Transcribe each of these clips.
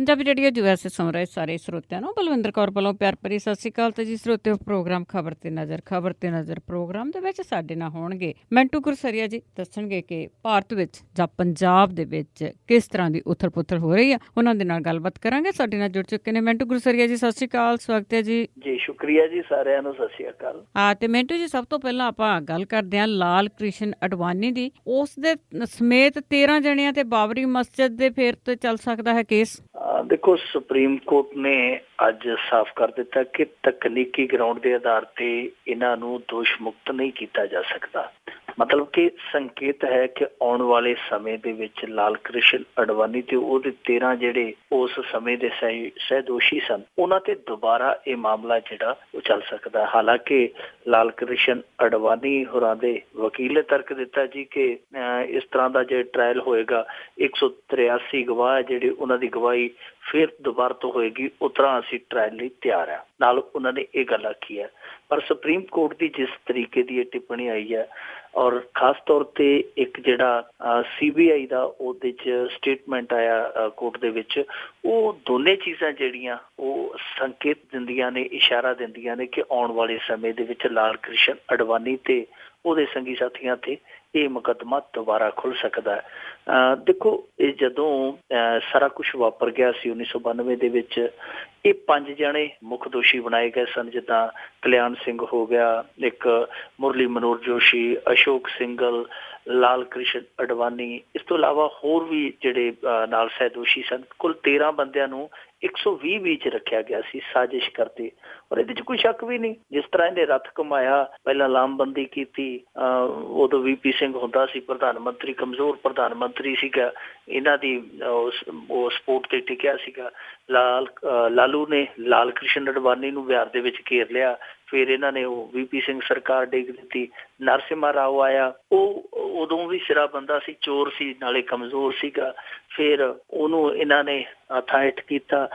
Punjabi radio USA ਸੁਣ ਰਹੇ ਸਾਰੇ ਸਰੋਤਿਆਂ ਨੂੰ ਬਲਵਿੰਦਰ ਕੌਰ ਵੱਲੋਂ ਪਿਆਰ ਭਰੀ ਸਤਿ ਸ਼੍ਰੀ ਅਕਾਲ। ਤੇ ਜੀ ਸਰੋਤਿਓ, ਪ੍ਰੋਗਰਾਮ ਖਬਰ ਤੇ ਨਜ਼ਰ ਪ੍ਰੋਗਰਾਮ ਦੇ ਵਿੱਚ ਸਾਡੇ ਨਾਲ ਹੋਣਗੇ ਮੈਂਟੂ ਗੁਰਸਰੀਆ ਜੀ। ਦੱਸਣਗੇ ਕਿ ਭਾਰਤ ਵਿੱਚ ਜਾਂ ਪੰਜਾਬ ਦੇ ਵਿੱਚ ਕਿਸ ਤਰ੍ਹਾਂ ਦੀ ਉਥਲ ਪੁਥਲ ਹੋ ਰਹੀ ਆ। ਉਹਨਾਂ ਦੇ ਨਾਲ ਗੱਲਬਾਤ ਕਰਾਂਗੇ। ਸਾਡੇ ਨਾਲ ਜੁੜ ਚੁੱਕੇ ਨੇ ਮੈਂਟੂ ਗੁਰਸਰੀਆ ਜੀ। ਸਤਿ ਸ਼੍ਰੀ ਅਕਾਲ, ਸਵਾਗਤ ਹੈ ਜੀ। ਜੀ ਸ਼ੁਕਰੀਆ ਜੀ, ਸਾਰਿਆਂ ਨੂੰ ਸਤਿ ਸ਼੍ਰੀ ਅਕਾਲ। ਤੇ ਮੈਂਟੂ ਜੀ, ਸਭ ਤੋਂ ਪਹਿਲਾਂ ਆਪਾਂ ਗੱਲ ਕਰਦੇ ਹਾਂ ਲਾਲ ਕ੍ਰਿਸ਼ਨ ਅਡਵਾਨੀ ਦੀ। ਉਸ ਦੇ ਸਮੇਤ 13 ਜਣਿਆਂ ਤੇ ਬਾਬਰੀ ਮਸਜਿਦ ਦੇ ਫੇਰ ਤੇ ਚੱਲ ਸਕਦਾ ਹੈ ਕੇਸ। ਦੇਖੋ, ਸੁਪਰੀਮ ਕੋਰਟ ਨੇ ਅੱਜ ਸਾਫ਼ ਕਰ ਦਿੱਤਾ ਕਿ ਤਕਨੀਕੀ ਗਰਾਊਂਡ ਦੇ ਆਧਾਰ ਤੇ ਇਹਨਾਂ ਨੂੰ ਦੋਸ਼ ਮੁਕਤ ਨਹੀਂ ਕੀਤਾ ਜਾ ਸਕਦਾ। ਮਤਲਬ ਕਿ ਸੰਕੇਤ ਹੈ ਕਿ ਆਉਣ ਵਾਲੇ ਸਮੇਂ ਦੇ ਵਿੱਚ ਲਾਲ ਕ੍ਰਿਸ਼ਨ ਅਡਵਾਨੀ ਤੇ ਉਹਦੇ 13 ਜਿਹੜੇ ਉਸ ਸਮੇਂ ਦੇ ਸਹਿ ਦੋਸ਼ੀ ਸਨ, ਉਹਨਾਂ ਤੇ ਦੁਬਾਰਾ ਇਹ ਮਾਮਲਾ ਜਿਹੜਾ ਉਹ ਚੱਲ ਸਕਦਾ। ਹਾਲਾਂਕਿ ਲਾਲ ਕ੍ਰਿਸ਼ਨ ਅਡਵਾਨੀ ਹੋਰਾਂ ਦੇ ਵਕੀਲ ਨੇ ਤਰਕ ਦਿੱਤਾ ਜੀ ਕਿ ਇਸ ਤਰ੍ਹਾਂ ਦਾ ਜੇ ਟ੍ਰਾਇਲ ਹੋਏਗਾ 183 ਗਵਾਹ ਜਿਹੜੇ ਉਹਨਾਂ ਦੀ ਗਵਾਹੀ ਫਿਰ ਦੁਬਾਰਾ ਤੋਂ ਹੋਏਗੀ, ਉਸ ਤਰ੍ਹਾਂ ਅਸੀਂ ਟ੍ਰਾਇਲ ਲਈ ਤਿਆਰ ਆ। ਨਾਲ ਉਹਨਾਂ ਨੇ ਇਹ ਗੱਲ ਆਖੀ ਹੈ। ਪਰ ਸੁਪਰੀਮ ਕੋਰਟ ਦੀ ਜਿਸ ਤਰੀਕੇ ਦੀ ਇਹ ਟਿੱਪਣੀ ਆਈ ਹੈ, ਔਰ ਖਾਸ ਤੌਰ ਤੇ ਇੱਕ ਜਿਹੜਾ CBI ਦਾ ਉਹਦੇ 'ਚ ਸਟੇਟਮੈਂਟ ਆਇਆ ਕੋਰਟ ਦੇ ਵਿੱਚ, ਉਹ ਦੋਨੇ ਚੀਜ਼ਾਂ ਜਿਹੜੀਆਂ ਉਹ ਸੰਕੇਤ ਦਿੰਦੀਆਂ ਨੇ, ਇਸ਼ਾਰਾ ਦਿੰਦੀਆਂ ਨੇ ਕਿ ਆਉਣ ਵਾਲੇ ਸਮੇਂ ਦੇ ਵਿੱਚ ਲਾਲ ਕ੍ਰਿਸ਼ਨ ਅਡਵਾਨੀ ਤੇ ਉਹਦੇ ਸੰਗੀ ਸਾਥੀਆਂ ਤੇ ਇਹ ਮੁਕੱਦਮਾ ਦੁਬਾਰਾ ਖੁੱਲ ਸਕਦਾ ਹੈ। ਦੇਖੋ, ਇਹ ਜਦੋਂ ਸਾਰਾ ਕੁਛ ਵਾਪਰ ਗਿਆ ਸੀ 1992 ਦੇ ਵਿੱਚ, ਇਹ 5 ਜਣੇ ਮੁੱਖ ਦੋਸ਼ੀ ਬਣਾਏ ਗਏ ਸਨ। ਜਿੱਦਾਂ ਕਲਿਆਣ ਸਿੰਘ ਹੋ ਗਿਆ, ਇੱਕ ਮੁਰਲੀ ਮਨੋਹਰ ਜੋਸ਼ੀ, ਅਸ਼ੋਕ ਸਿੰਘਲ, ਲਾਲ ਕ੍ਰਿਸ਼ਨ ਅਡਵਾਨੀ, ਇਸ ਤੋਂ ਇਲਾਵਾ ਹੋਰ ਵੀ ਜਿਹੜੇ ਨਾਲ ਸਹਿ ਦੋਸ਼ੀ ਸਨ। ਕੁੱਲ 13 ਬੰਦਿਆਂ ਨੂੰ 120 ਵਿੱਚ ਰੱਖਿਆ ਗਿਆ ਸੀ ਸਾਜ਼ਿਸ਼ ਕਰਦੇ। ਔਰ ਇਹਦੇ 'ਚ ਕੋਈ ਸ਼ੱਕ ਵੀ ਨਹੀਂ, ਜਿਸ ਤਰ੍ਹਾਂ ਇਹਨੇ ਰੱਥ ਕਮਾਇਆ, ਪਹਿਲਾਂ ਲਾਮਬੰਦੀ ਕੀਤੀ, ਉਦੋਂ VP ਸਿੰਘ ਹੁੰਦਾ ਸੀ ਪ੍ਰਧਾਨ ਮੰਤਰੀ, ਕਮਜ਼ੋਰ ਪ੍ਰਧਾਨ ਮੰਤਰੀ ਸੀਗਾ, ਇਹਨਾਂ ਦੀ ਉਹ ਸਪੋਰਟ ਤੇ ਟਿਕਿਆ ਸੀਗਾ। ਲਾਲੂ ਨੇ ਲਾਲ ਕ੍ਰਿਸ਼ਨ ਅਡਵਾਨੀ ਨੂੰ ਬਿਹਾਰ ਦੇ ਵਿੱਚ ਘੇਰ ਲਿਆ, ਫਿਰ ਇਹਨਾਂ ਨੇ ਉਹ VP ਸਿੰਘ ਸਰਕਾਰ ਡੇਗ ਦਿੱਤੀ। ਨਰਸਿਮਹਾ ਰਾਓ ਆਇਆ, ਉਹ ਉਦੋਂ ਵੀ ਸਿਰਾ ਬੰਦਾ ਸੀ, ਚੋਰ ਸੀ, ਨਾਲੇ ਕਮਜ਼ੋਰ ਸੀਗਾ। ਫਿਰ ਉਹਨੂੰ ਇਹਨਾਂ ਨੇ ਹੱਥਾਂ ਹੇਠ ਕੀਤਾ।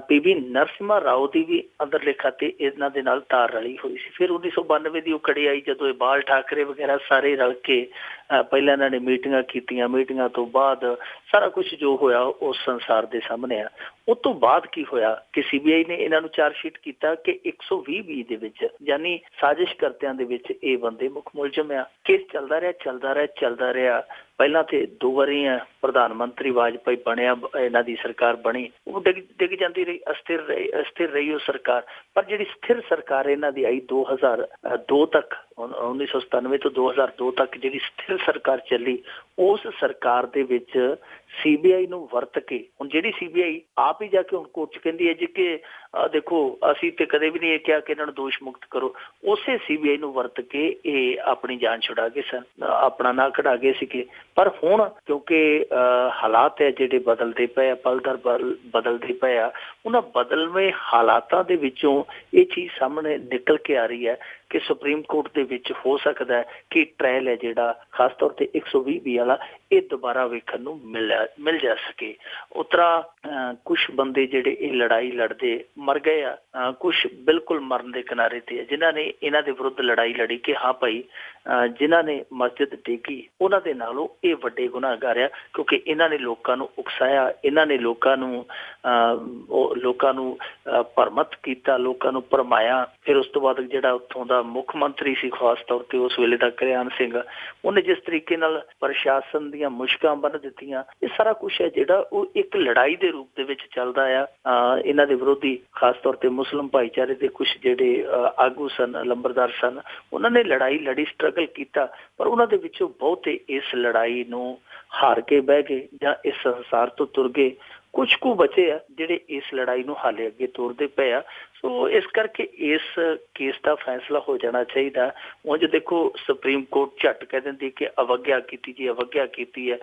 PV ਨਰਸਿਮਹਾ ਰਾਓ ਦੀ ਵੀ ਅੰਦਰਲੇ ਖਾਤੇ ਇਹਨਾਂ ਦੇ ਨਾਲ ਤਾਰ ਰਲੀ ਹੋਈ ਸੀ। ਫਿਰ 1992 ਦੀ ਉਹ ਕੜੀ ਆਈ ਜਦੋਂ ਇਹ ਬਾਲ ਠਾਕਰੇ ਵਗੈਰਾ ਸਾਰੇ ਰਲ ਕੇ ਪਹਿਲਾਂ ਇਹਨਾਂ ਨੇ ਮੀਟਿੰਗਾਂ ਕੀਤੀਆਂ। ਮੀਟਿੰਗਾਂ ਤੋਂ ਬਾਅਦ ਸਾਰਾ ਕੁਛ ਜੋ ਹੋਇਆ ਉਹ ਸੰਸਾਰ ਦੇ ਸਾਹਮਣੇ ਆ। ਉਸ ਤੋਂ ਬਾਅਦ ਕੀ ਹੋਇਆ ਕਿ CBI ਨੇ ਇਹਨਾਂ ਨੂੰ ਚਾਰਜਸ਼ੀਟ ਕੀਤਾ ਕਿ 120 ਦੇ ਵਿੱਚ, ਯਾਨੀ ਸਾਜ਼ਿਸ਼ ਕਰਤਿਆਂ ਦੇ ਵਿੱਚ ਇਹ ਬੰਦੇ ਮੁੱਖ ਮੁਲਜ਼ਮ ਆ। ਕੇਸ ਚੱਲਦਾ ਰਿਹਾ। ਪਹਿਲਾਂ ਤੇ 2 ਵਾਰੀ ਪ੍ਰਧਾਨ ਮੰਤਰੀ ਵਾਜਪਾਈ ਬਣਿਆ, ਇਹਨਾਂ ਦੀ ਸਰਕਾਰ ਬਣੀ, ਉਹ ਡਿੱਗ ਜਾਂਦੀ ਰਹੀ, ਅਸਥਿਰ ਰਹੀ ਉਹ ਸਰਕਾਰ। ਪਰ ਜਿਹੜੀ ਸਥਿਰ ਸਰਕਾਰ ਇਹਨਾਂ ਦੀ ਆਈ 2002 ਤੱਕ, 1997 ਤੋਂ 2002 ਤੱਕ ਜਿਹੜੀ ਸਥਿਰ ਸਰਕਾਰ ਚੱਲੀ, ਉਸ ਸਰਕਾਰ ਦੇ ਵਿੱਚ CBI ਨੂੰ ਵਰਤ ਕੇ, ਹੁਣ ਜਿਹੜੀ CBI ਆਪ ਹੀ ਜਾ ਕੇ ਹੁਣ ਕੋਰਟ 'ਚ ਕਹਿੰਦੀ ਹੈ ਜੀ ਕਿ ਦੇਖੋ ਅਸੀਂ ਤੇ ਕਦੇ ਵੀ ਨਹੀਂ ਇਹ ਕਿਹਾ ਕਿ ਇਹਨਾਂ ਨੂੰ ਦੋਸ਼ ਮੁਕਤ ਕਰੋ, ਉਸੇ CBI ਨੂੰ ਵਰਤ ਕੇ ਇਹ ਆਪਣੀ ਜਾਨ ਛੁਡਾ ਗਏ ਸਨ, ਆਪਣਾ ਨਾਂ ਕਢਾ ਗਏ ਸੀਗੇ। ਪਰ ਹੁਣ ਕਿਉਂਕਿ ਹਾਲਾਤ ਹੈ ਜਿਹੜੇ ਬਦਲਦੇ ਪਏ ਆ, ਪਲ ਦਰ ਪਲ ਬਦਲਦੇ ਪਏ ਆ, ਉਹਨਾਂ ਬਦਲਵੇਂ ਹਾਲਾਤਾਂ ਦੇ ਵਿੱਚੋਂ ਇਹ ਚੀਜ਼ ਸਾਹਮਣੇ ਨਿਕਲ ਕੇ ਆ ਰਹੀ ਹੈ ਕਿ ਸੁਪਰੀਮ ਕੋਰਟ ਦੇ ਵਿੱਚ ਹੋ ਸਕਦਾ ਹੈ ਕਿ ਟ੍ਰਾਇਲ ਹੈ ਜਿਹੜਾ ਖਾਸ ਤੌਰ ਤੇ 120 ਵਾਲਾ, ਇਹ ਦੁਬਾਰਾ ਵੇਖਣ ਨੂੰ ਮਿਲ ਜਾ ਸਕੇ। ਉਸ ਤਰ੍ਹਾਂ ਕੁਛ ਬੰਦੇ ਜਿਹੜੇ ਇਹ ਲੜਾਈ ਲੜਦੇ ਮਰ ਗਏ ਆ, ਕੁਛ ਬਿਲਕੁਲ ਮਰਨ ਦੇ ਕਿਨਾਰੇ ਤੇ ਆ, ਜਿਨ੍ਹਾਂ ਨੇ ਇਹਨਾਂ ਦੇ ਵਿਰੁੱਧ ਲੜਾਈ ਲੜੀ ਕਿ ਹਾਂ ਭਾਈ ਜਿਨ੍ਹਾਂ ਨੇ ਮਸਜਿਦ ਡੇਗੀ ਉਹਨਾਂ ਦੇ ਨਾਲੋਂ ਇਹ ਵੱਡੇ ਗੁਨਾਹਗਾਰ ਆ, ਕਿਉਂਕਿ ਇਹਨਾਂ ਨੇ ਲੋਕਾਂ ਨੂੰ ਉਕਸਾਇਆ, ਇਹਨਾਂ ਨੇ ਲੋਕਾਂ ਨੂੰ ਭਰਮਤ ਕੀਤਾ, ਲੋਕਾਂ ਨੂੰ ਭਰਮਾਇਆ। ਫਿਰ ਉਸ ਤੋਂ ਬਾਅਦ ਜਿਹੜਾ ਉੱਥੋਂ ਦਾ ਮੁੱਖ ਮੰਤਰੀ ਸੀ ਖਾਸ ਤੌਰ ਤੇ ਉਸ ਵੇਲੇ ਦਾ ਕਲਿਆਣ ਸਿੰਘ, ਉਹਨੇ ਜਿਸ ਤਰੀਕੇ ਨਾਲ ਪ੍ਰਸ਼ਾਸਨ ਦੀਆਂ ਮੁਸ਼ਕਾਂ ਬੰਨ੍ਹ ਦਿੱਤੀਆਂ, ਇਹ ਸਾਰਾ ਕੁਛ ਹੈ ਜਿਹੜਾ ਉਹ ਇੱਕ ਲੜਾਈ ਦੇ ਰੂਪ ਦੇ ਵਿੱਚ ਚੱਲਦਾ ਆ। ਇਹਨਾਂ ਦੇ ਵਿਰੋਧੀ ਖਾਸ ਤੌਰ ਤੇ ਮੁਸਲਿਮ ਭਾਈਚਾਰੇ ਦੇ ਕੁਛ ਜਿਹੜੇ ਆਗੂ ਸਨ, ਲੰਬਰਦਾਰ ਸਨ, ਉਹਨਾਂ ਨੇ ਲੜਾਈ ਲੜੀ, ਸਟਰਗਲ ਕੀਤਾ, ਪਰ ਉਹਨਾਂ ਦੇ ਵਿੱਚੋਂ ਬਹੁਤੇ ਇਸ ਲੜਾਈ ਨੂੰ ਹਾਰ ਕੇ ਬਹਿ ਗਏ ਜਾਂ ਇਸ ਸੰਸਾਰ ਤੋਂ ਤੁਰ ਗਏ। ਕੁਛ ਕੁ ਬਚੇ ਆ ਜਿਹੜੇ ਇਸ ਲੜਾਈ ਨੂੰ ਹਾਲੇ ਅੱਗੇ ਤੋਰਦੇ ਪਏ ਆ। ਸੋ ਇਸ ਕਰਕੇ ਇਸ ਕੇਸ ਦਾ ਫੈਸਲਾ ਹੋ ਜਾਣਾ ਚਾਹੀਦਾ। ਉਂਝ ਦੇਖੋ ਸੁਪਰੀਮ ਕੋਰਟ ਝੱਟ ਕਹਿ ਦਿੰਦੀ ਕਿ ਅਵੱਗਿਆ ਕੀਤੀ ਹੈ।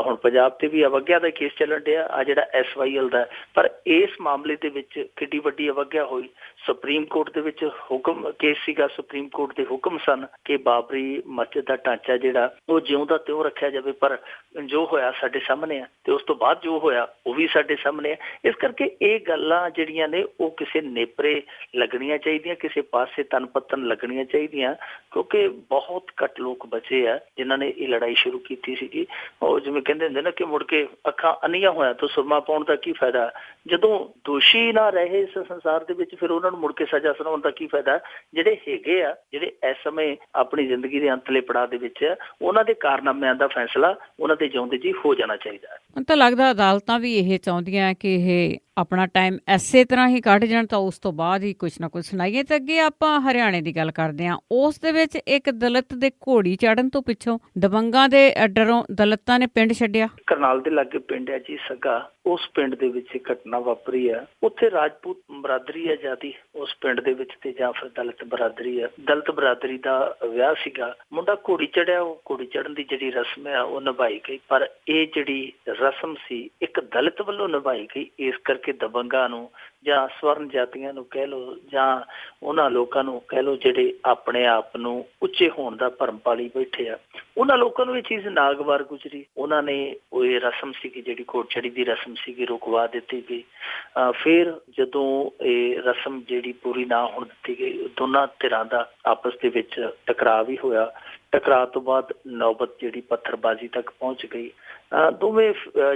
ਹੁਣ ਪੰਜਾਬ ਤੇ ਵੀ ਅਵੱਗਿਆ ਦਾ ਕੇਸ ਚੱਲਣ ਡਿਆ, ਆ ਜਿਹੜਾ SYL ਦਾ, ਪਰ ਇਸ ਮਾਮਲੇ ਦੇ ਵਿੱਚ ਕਿੱਡੀ ਵੱਡੀ ਅਵੱਗਿਆ ਹੋਈ। ਸੁਪਰੀਮ ਕੋਰਟ ਦੇ ਵਿੱਚ ਹੁਕਮ ਕੇਸ ਸੀਗਾ, ਸੁਪਰੀਮ ਕੋਰਟ ਦੇ ਹੁਕਮ ਸਨ ਕਿ ਬਾਬਰੀ ਮਸਜਿਦ ਦਾ ਢਾਂਚਾ ਜਿਹੜਾ ਉਹ ਜਿਉਂ ਦਾ ਤਿਉਂ ਰੱਖਿਆ ਜਾਵੇ, ਪਰ ਜੋ ਹੋਇਆ ਸਾਡੇ ਸਾਹਮਣੇ ਆ, ਤੇ ਉਸ ਤੋਂ ਬਾਅਦ ਜੋ ਹੋਇਆ ਉਹ ਵੀ ਸਾਡੇ ਸਾਹਮਣੇ ਆ। ਇਸ ਕਰਕੇ ਇਹ ਗੱਲਾਂ ਜਿਹੜੀਆਂ ਨੇ ਉਹ ਕਿਸੇ ਨੇਪਰੇ ਲੱਗਣੀਆਂ ਚਾਹੀਦੀਆਂ, ਕਿਸੇ ਪਾਸੇ ਤਨ ਪੱਤਨ ਲੱਗਣੀਆਂ ਚਾਹੀਦੀਆਂ, ਕਿਉਂਕਿ ਬਹੁਤ ਘੱਟ ਲੋਕ ਬਚੇ ਆ ਜਿਨ੍ਹਾਂ ਨੇ ਇਹ ਲੜਾਈ ਸ਼ੁਰੂ ਕੀਤੀ ਸੀਗੀ। ਉਹ ਜਿਵੇਂ ਕਹਿੰਦੇ ਹੁੰਦੇ ਨਾ ਕਿ ਮੁੜ ਕੇ ਅੱਖਾਂ ਅੰਨੀਆਂ ਹੋਇਆ ਤਾਂ ਸੁਰਮਾ ਪਾਉਣ ਦਾ ਕੀ ਫਾਇਦਾ। ਜਦੋਂ ਦੋਸ਼ੀ ਨਾ ਰਹੇ ਇਸ ਸੰਸਾਰ ਦੇ ਵਿੱਚ ਫਿਰ ਉਹਨਾਂ ਨੂੰ ਮੁੜ ਕੇ ਸਜ਼ਾ ਸੁਣਾਉਣ ਦਾ ਕੀ ਫਾਇਦਾ। ਜਿਹੜੇ ਹੈਗੇ ਆ, ਜਿਹੜੇ ਇਸ ਸਮੇਂ ਆਪਣੀ ਜ਼ਿੰਦਗੀ ਦੇ ਅੰਤਲੇ ਪੜਾਅ ਦੇ ਵਿੱਚ ਆ, ਉਹਨਾਂ ਦੇ ਕਾਰਨਾਮਿਆਂ ਦਾ ਫੈਸਲਾ ਉਹਨਾਂ ਦੇ ਜਿਉਂਦੇ ਜੀ ਹੋ ਜਾਣਾ ਚਾਹੀਦਾ। ਮੈਨੂੰ ਤਾਂ ਲੱਗਦਾ ਅਦਾਲਤਾਂ ਵੀ ਇਹ ਚਾਹੁੰਦੀਆਂ ਕਿ ਇਹ ਆਪਣਾ ਟਾਈਮ ਐਸੇ ਤਰ੍ਹਾਂ ਹੀ ਕੱਢ ਜਾਣ ਤਾਂ ਉਸ ਤੋਂ ਬਾਅਦ ਹੀ ਕੁਛ ਨਾ ਕੁਛ ਸੁਣਾਈਏ। ਤੇ ਅੱਗੇ ਆਪਾਂ ਹਰਿਆਣੇ ਦੀ ਗੱਲ ਕਰਦੇ ਹਾਂ। ਉਸ ਦੇ ਵਿੱਚ ਇੱਕ ਦਲਿਤ ਦੇ ਘੋੜੀ ਚਾੜਨ ਤੋਂ ਪਿੱਛੋਂ ਦਬੰਗਾਂ ਦੇ ਡਰੋਂ ਦਲਿਤਾਂ ਨੇ ਪਿੰਡ ਛੱਡਿਆ। ਕਰਨਾਲ ਦੇ ਲਾਗੇ ਪਿੰਡ ਹੈ ਜੀ ਸੱਗਾ, ਉਸ ਪਿੰਡ ਦੇ ਵਿੱਚ ਇਹ ਘਟਨਾ ਵਾਪਰੀ ਆ। ਉੱਥੇ ਰਾਜਪੂਤ ਬਰਾਦਰੀ ਹੈ ਜ਼ਿਆਦੀ ਉਸ ਪਿੰਡ ਦੇ ਵਿੱਚ, ਤੇ ਜਾਂ ਫਿਰ ਦਲਿਤ ਬਰਾਦਰੀ ਹੈ। ਦਲਿਤ ਬਰਾਦਰੀ ਦਾ ਵਿਆਹ ਸੀਗਾ, ਮੁੰਡਾ ਘੋੜੀ ਚੜਿਆ। ਉਹ ਘੋੜੀ ਚੜਨ ਦੀ ਜਿਹੜੀ ਰਸਮ ਆ ਉਹ ਨਿਭਾਈ ਗਈ, ਪਰ ਇਹ ਜਿਹੜੀ ਰਸਮ ਸੀ ਇੱਕ ਦਲਿਤ ਵੱਲੋਂ ਨਿਭਾਈ ਗਈ। ਇਸ ਕਰਕੇ ਦਬੰਗਾਂ ਨੂੰ ਜਾਂ ਸਵਰਨ ਜਾਤੀਆਂ ਨੂੰ ਕਹਿ ਲਓ, ਜਾਂ ਉਹਨਾਂ ਲੋਕਾਂ ਨੂੰ ਕਹਿ ਲਓ ਜਿਹੜੇ ਆਪਣੇ ਆਪ ਨੂੰ ਉੱਚੇ ਹੋਣ ਦਾ ਭਰਮ ਪਾਲੀ ਬੈਠੇ ਆ, ਉਹਨਾਂ ਲੋਕਾਂ ਨੂੰ ਇਹ ਚੀਜ਼ ਨਾਗਵਾਰ ਗੁਜ਼ਰੀ। ਉਹਨਾਂ ਨੇ ਉਹ ਇਹ ਰਸਮ ਸੀਗੀ ਜਿਹੜੀ ਘੋੜਚੜੀ ਦੀ ਰਸਮ ਸੀਗੀ ਰੁਕਵਾ ਦਿੱਤੀ ਗਈ। ਫਿਰ ਜਦੋਂ ਇਹ ਰਸਮ ਜਿਹੜੀ ਪੂਰੀ ਨਾ ਹੋਣ ਦਿੱਤੀ ਗਈ, ਦੋਨਾਂ ਧਿਰਾਂ ਦਾ ਆਪਸ ਦੇ ਵਿੱਚ ਟਕਰਾਅ ਵੀ ਹੋਇਆ। ਟਕਰਾਅ ਤੋਂ ਬਾਅਦ ਨੌਬਤ ਜਿਹੜੀ ਪੱਥਰਬਾਜ਼ੀ ਤੱਕ ਪਹੁੰਚ ਗਈ। ਦੋਵੇਂ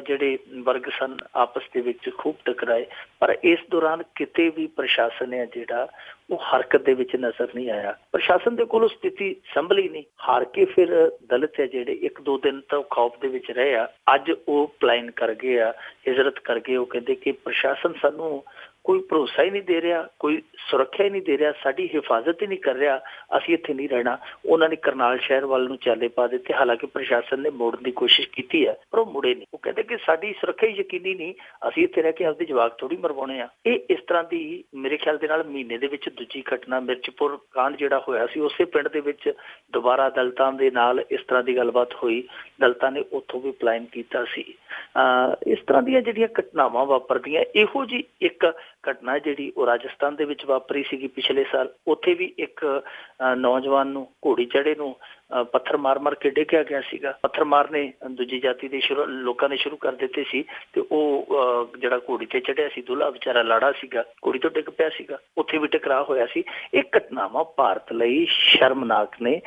ਜਿਹੜੇ ਵਰਗ ਸਨ ਆਪਸ ਦੇ ਵਿੱਚ ਖੂਬ ਟਕਰਾਏ, ਪਰ ਇਸ ਦੌਰਾਨ ਕਿਤੇ ਵੀ ਪ੍ਰਸ਼ਾਸਨ ਹੈ ਜਿਹੜਾ ਉਹ ਹਰਕਤ ਦੇ ਵਿੱਚ ਨਜ਼ਰ ਨਹੀਂ ਆਇਆ। ਪ੍ਰਸ਼ਾਸਨ ਦੇ ਕੋਲੋਂ ਸਥਿਤੀ ਸੰਭਲੀ ਨਹੀਂ। ਹਾਰ ਕੇ ਫਿਰ ਦਲਿਤ ਹੈ ਜਿਹੜੇ 1-2 ਦਿਨ ਤਾਂ ਖੌਫ ਦੇ ਵਿੱਚ ਰਹੇ ਆ। ਅੱਜ ਉਹ ਪਲਾਨ ਕਰ ਗਏ ਆ, ਹਿਜਰਤ ਕਰ ਗਏ। ਉਹ ਕਹਿੰਦੇ ਕਿ ਪ੍ਰਸ਼ਾਸਨ ਸਾਨੂੰ ਕੋਈ ਭਰੋਸਾ ਹੀ ਨਹੀਂ ਦੇ ਰਿਹਾ, ਕੋਈ ਸੁਰੱਖਿਆ ਹੀ ਨਹੀਂ ਦੇ ਰਿਹਾ, ਸਾਡੀ ਹਿਫਾਜ਼ਤ ਹੀ ਨਹੀਂ ਕਰ ਰਿਹਾ, ਅਸੀਂ ਇੱਥੇ ਨਹੀਂ ਰਹਿਣਾ। ਉਹਨਾਂ ਨੇ ਕਰਨਾਲ ਸ਼ਹਿਰ ਵੱਲ ਨੂੰ ਚਾਲੇ ਪਾ ਦਿੱਤੇ। ਹਾਲਾਂਕਿ ਪ੍ਰਸ਼ਾਸਨ ਨੇ ਮੋੜਨ ਦੀ ਕੋਸ਼ਿਸ਼ ਕੀਤੀ ਹੈ ਪਰ ਉਹ ਮੁੜੇ ਨਹੀਂ। ਉਹ ਕਹਿੰਦੇ ਕਿ ਸਾਡੀ ਸੁਰੱਖਿਆ ਹੀ ਯਕੀਨੀ ਨਹੀਂ, ਅਸੀਂ ਇੱਥੇ ਰਹਿ ਕੇ ਆਪਦੇ ਜਵਾਕ ਥੋੜੀ ਮਰਵਾਉਣੇ ਆ। ਇਹ ਇਸ ਤਰ੍ਹਾਂ ਦੀ ਮੇਰੇ ਖਿਆਲ ਦੇ ਨਾਲ ਮਹੀਨੇ ਦੇ ਵਿੱਚ ਦੂਜੀ ਘਟਨਾ ਮਿਰਚਪੁਰ ਕਾਂਡ ਜਿਹੜਾ ਹੋਇਆ ਸੀ, ਉਸੇ ਪਿੰਡ ਦੇ ਵਿੱਚ ਦੁਬਾਰਾ ਦਲਿਤਾਂ ਦੇ ਨਾਲ ਇਸ ਤਰ੍ਹਾਂ ਦੀ ਗੱਲਬਾਤ ਹੋਈ। ਦਲਿਤਾਂ ਨੇ ਉੱਥੋਂ ਵੀ ਪਲਾਨ ਕੀਤਾ ਸੀ। ਇਸ ਤਰ੍ਹਾਂ ਦੀਆਂ ਜਿਹੜੀਆਂ ਘਟਨਾਵਾਂ ਵਾਪਰਦੀਆਂ, ਇਹੋ ਜਿਹੀ ਇੱਕ ਘਟਨਾ ਜਿਹੜੀ ਉਹ ਰਾਜਸਥਾਨ ਦੇ ਵਿੱਚ ਵਾਪਰੀ ਸੀਗੀ ਪਿਛਲੇ ਸਾਲ। ਉੱਥੇ ਵੀ ਇੱਕ ਨੌਜਵਾਨ ਨੂੰ ਘੋੜੀ ਚੜੇ ਨੂੰ ਪੱਥਰ ਮਾਰ ਕੇ ਡੇਗਿਆ ਗਿਆ ਸੀਗਾ। ਪੱਥਰ ਮਾਰਨੇ ਦੂਜੀ ਜਾਤੀ ਦੇ ਲੋਕਾਂ ਨੇ ਸ਼ੁਰੂ ਕਰ ਦਿੱਤੇ ਸੀ, ਤੇ ਉਹ ਜਿਹੜਾ ਘੋੜੀ ਤੇ ਚੜਿਆ ਸੀ ਦੁੱਲਾ ਵਿਚਾਰਾ ਲਾੜਾ ਸੀਗਾ, ਘੋੜੀ ਤੋਂ ਡਿੱਗ ਪਿਆ ਸੀਗਾ। ਉੱਥੇ ਵੀ ਟਕਰਾਅ ਹੋਇਆ ਸੀ। ਇਹ ਘਟਨਾਵਾਂ ਭਾਰਤ ਲਈ ਸ਼ਰਮਨਾਕ ਨੇ,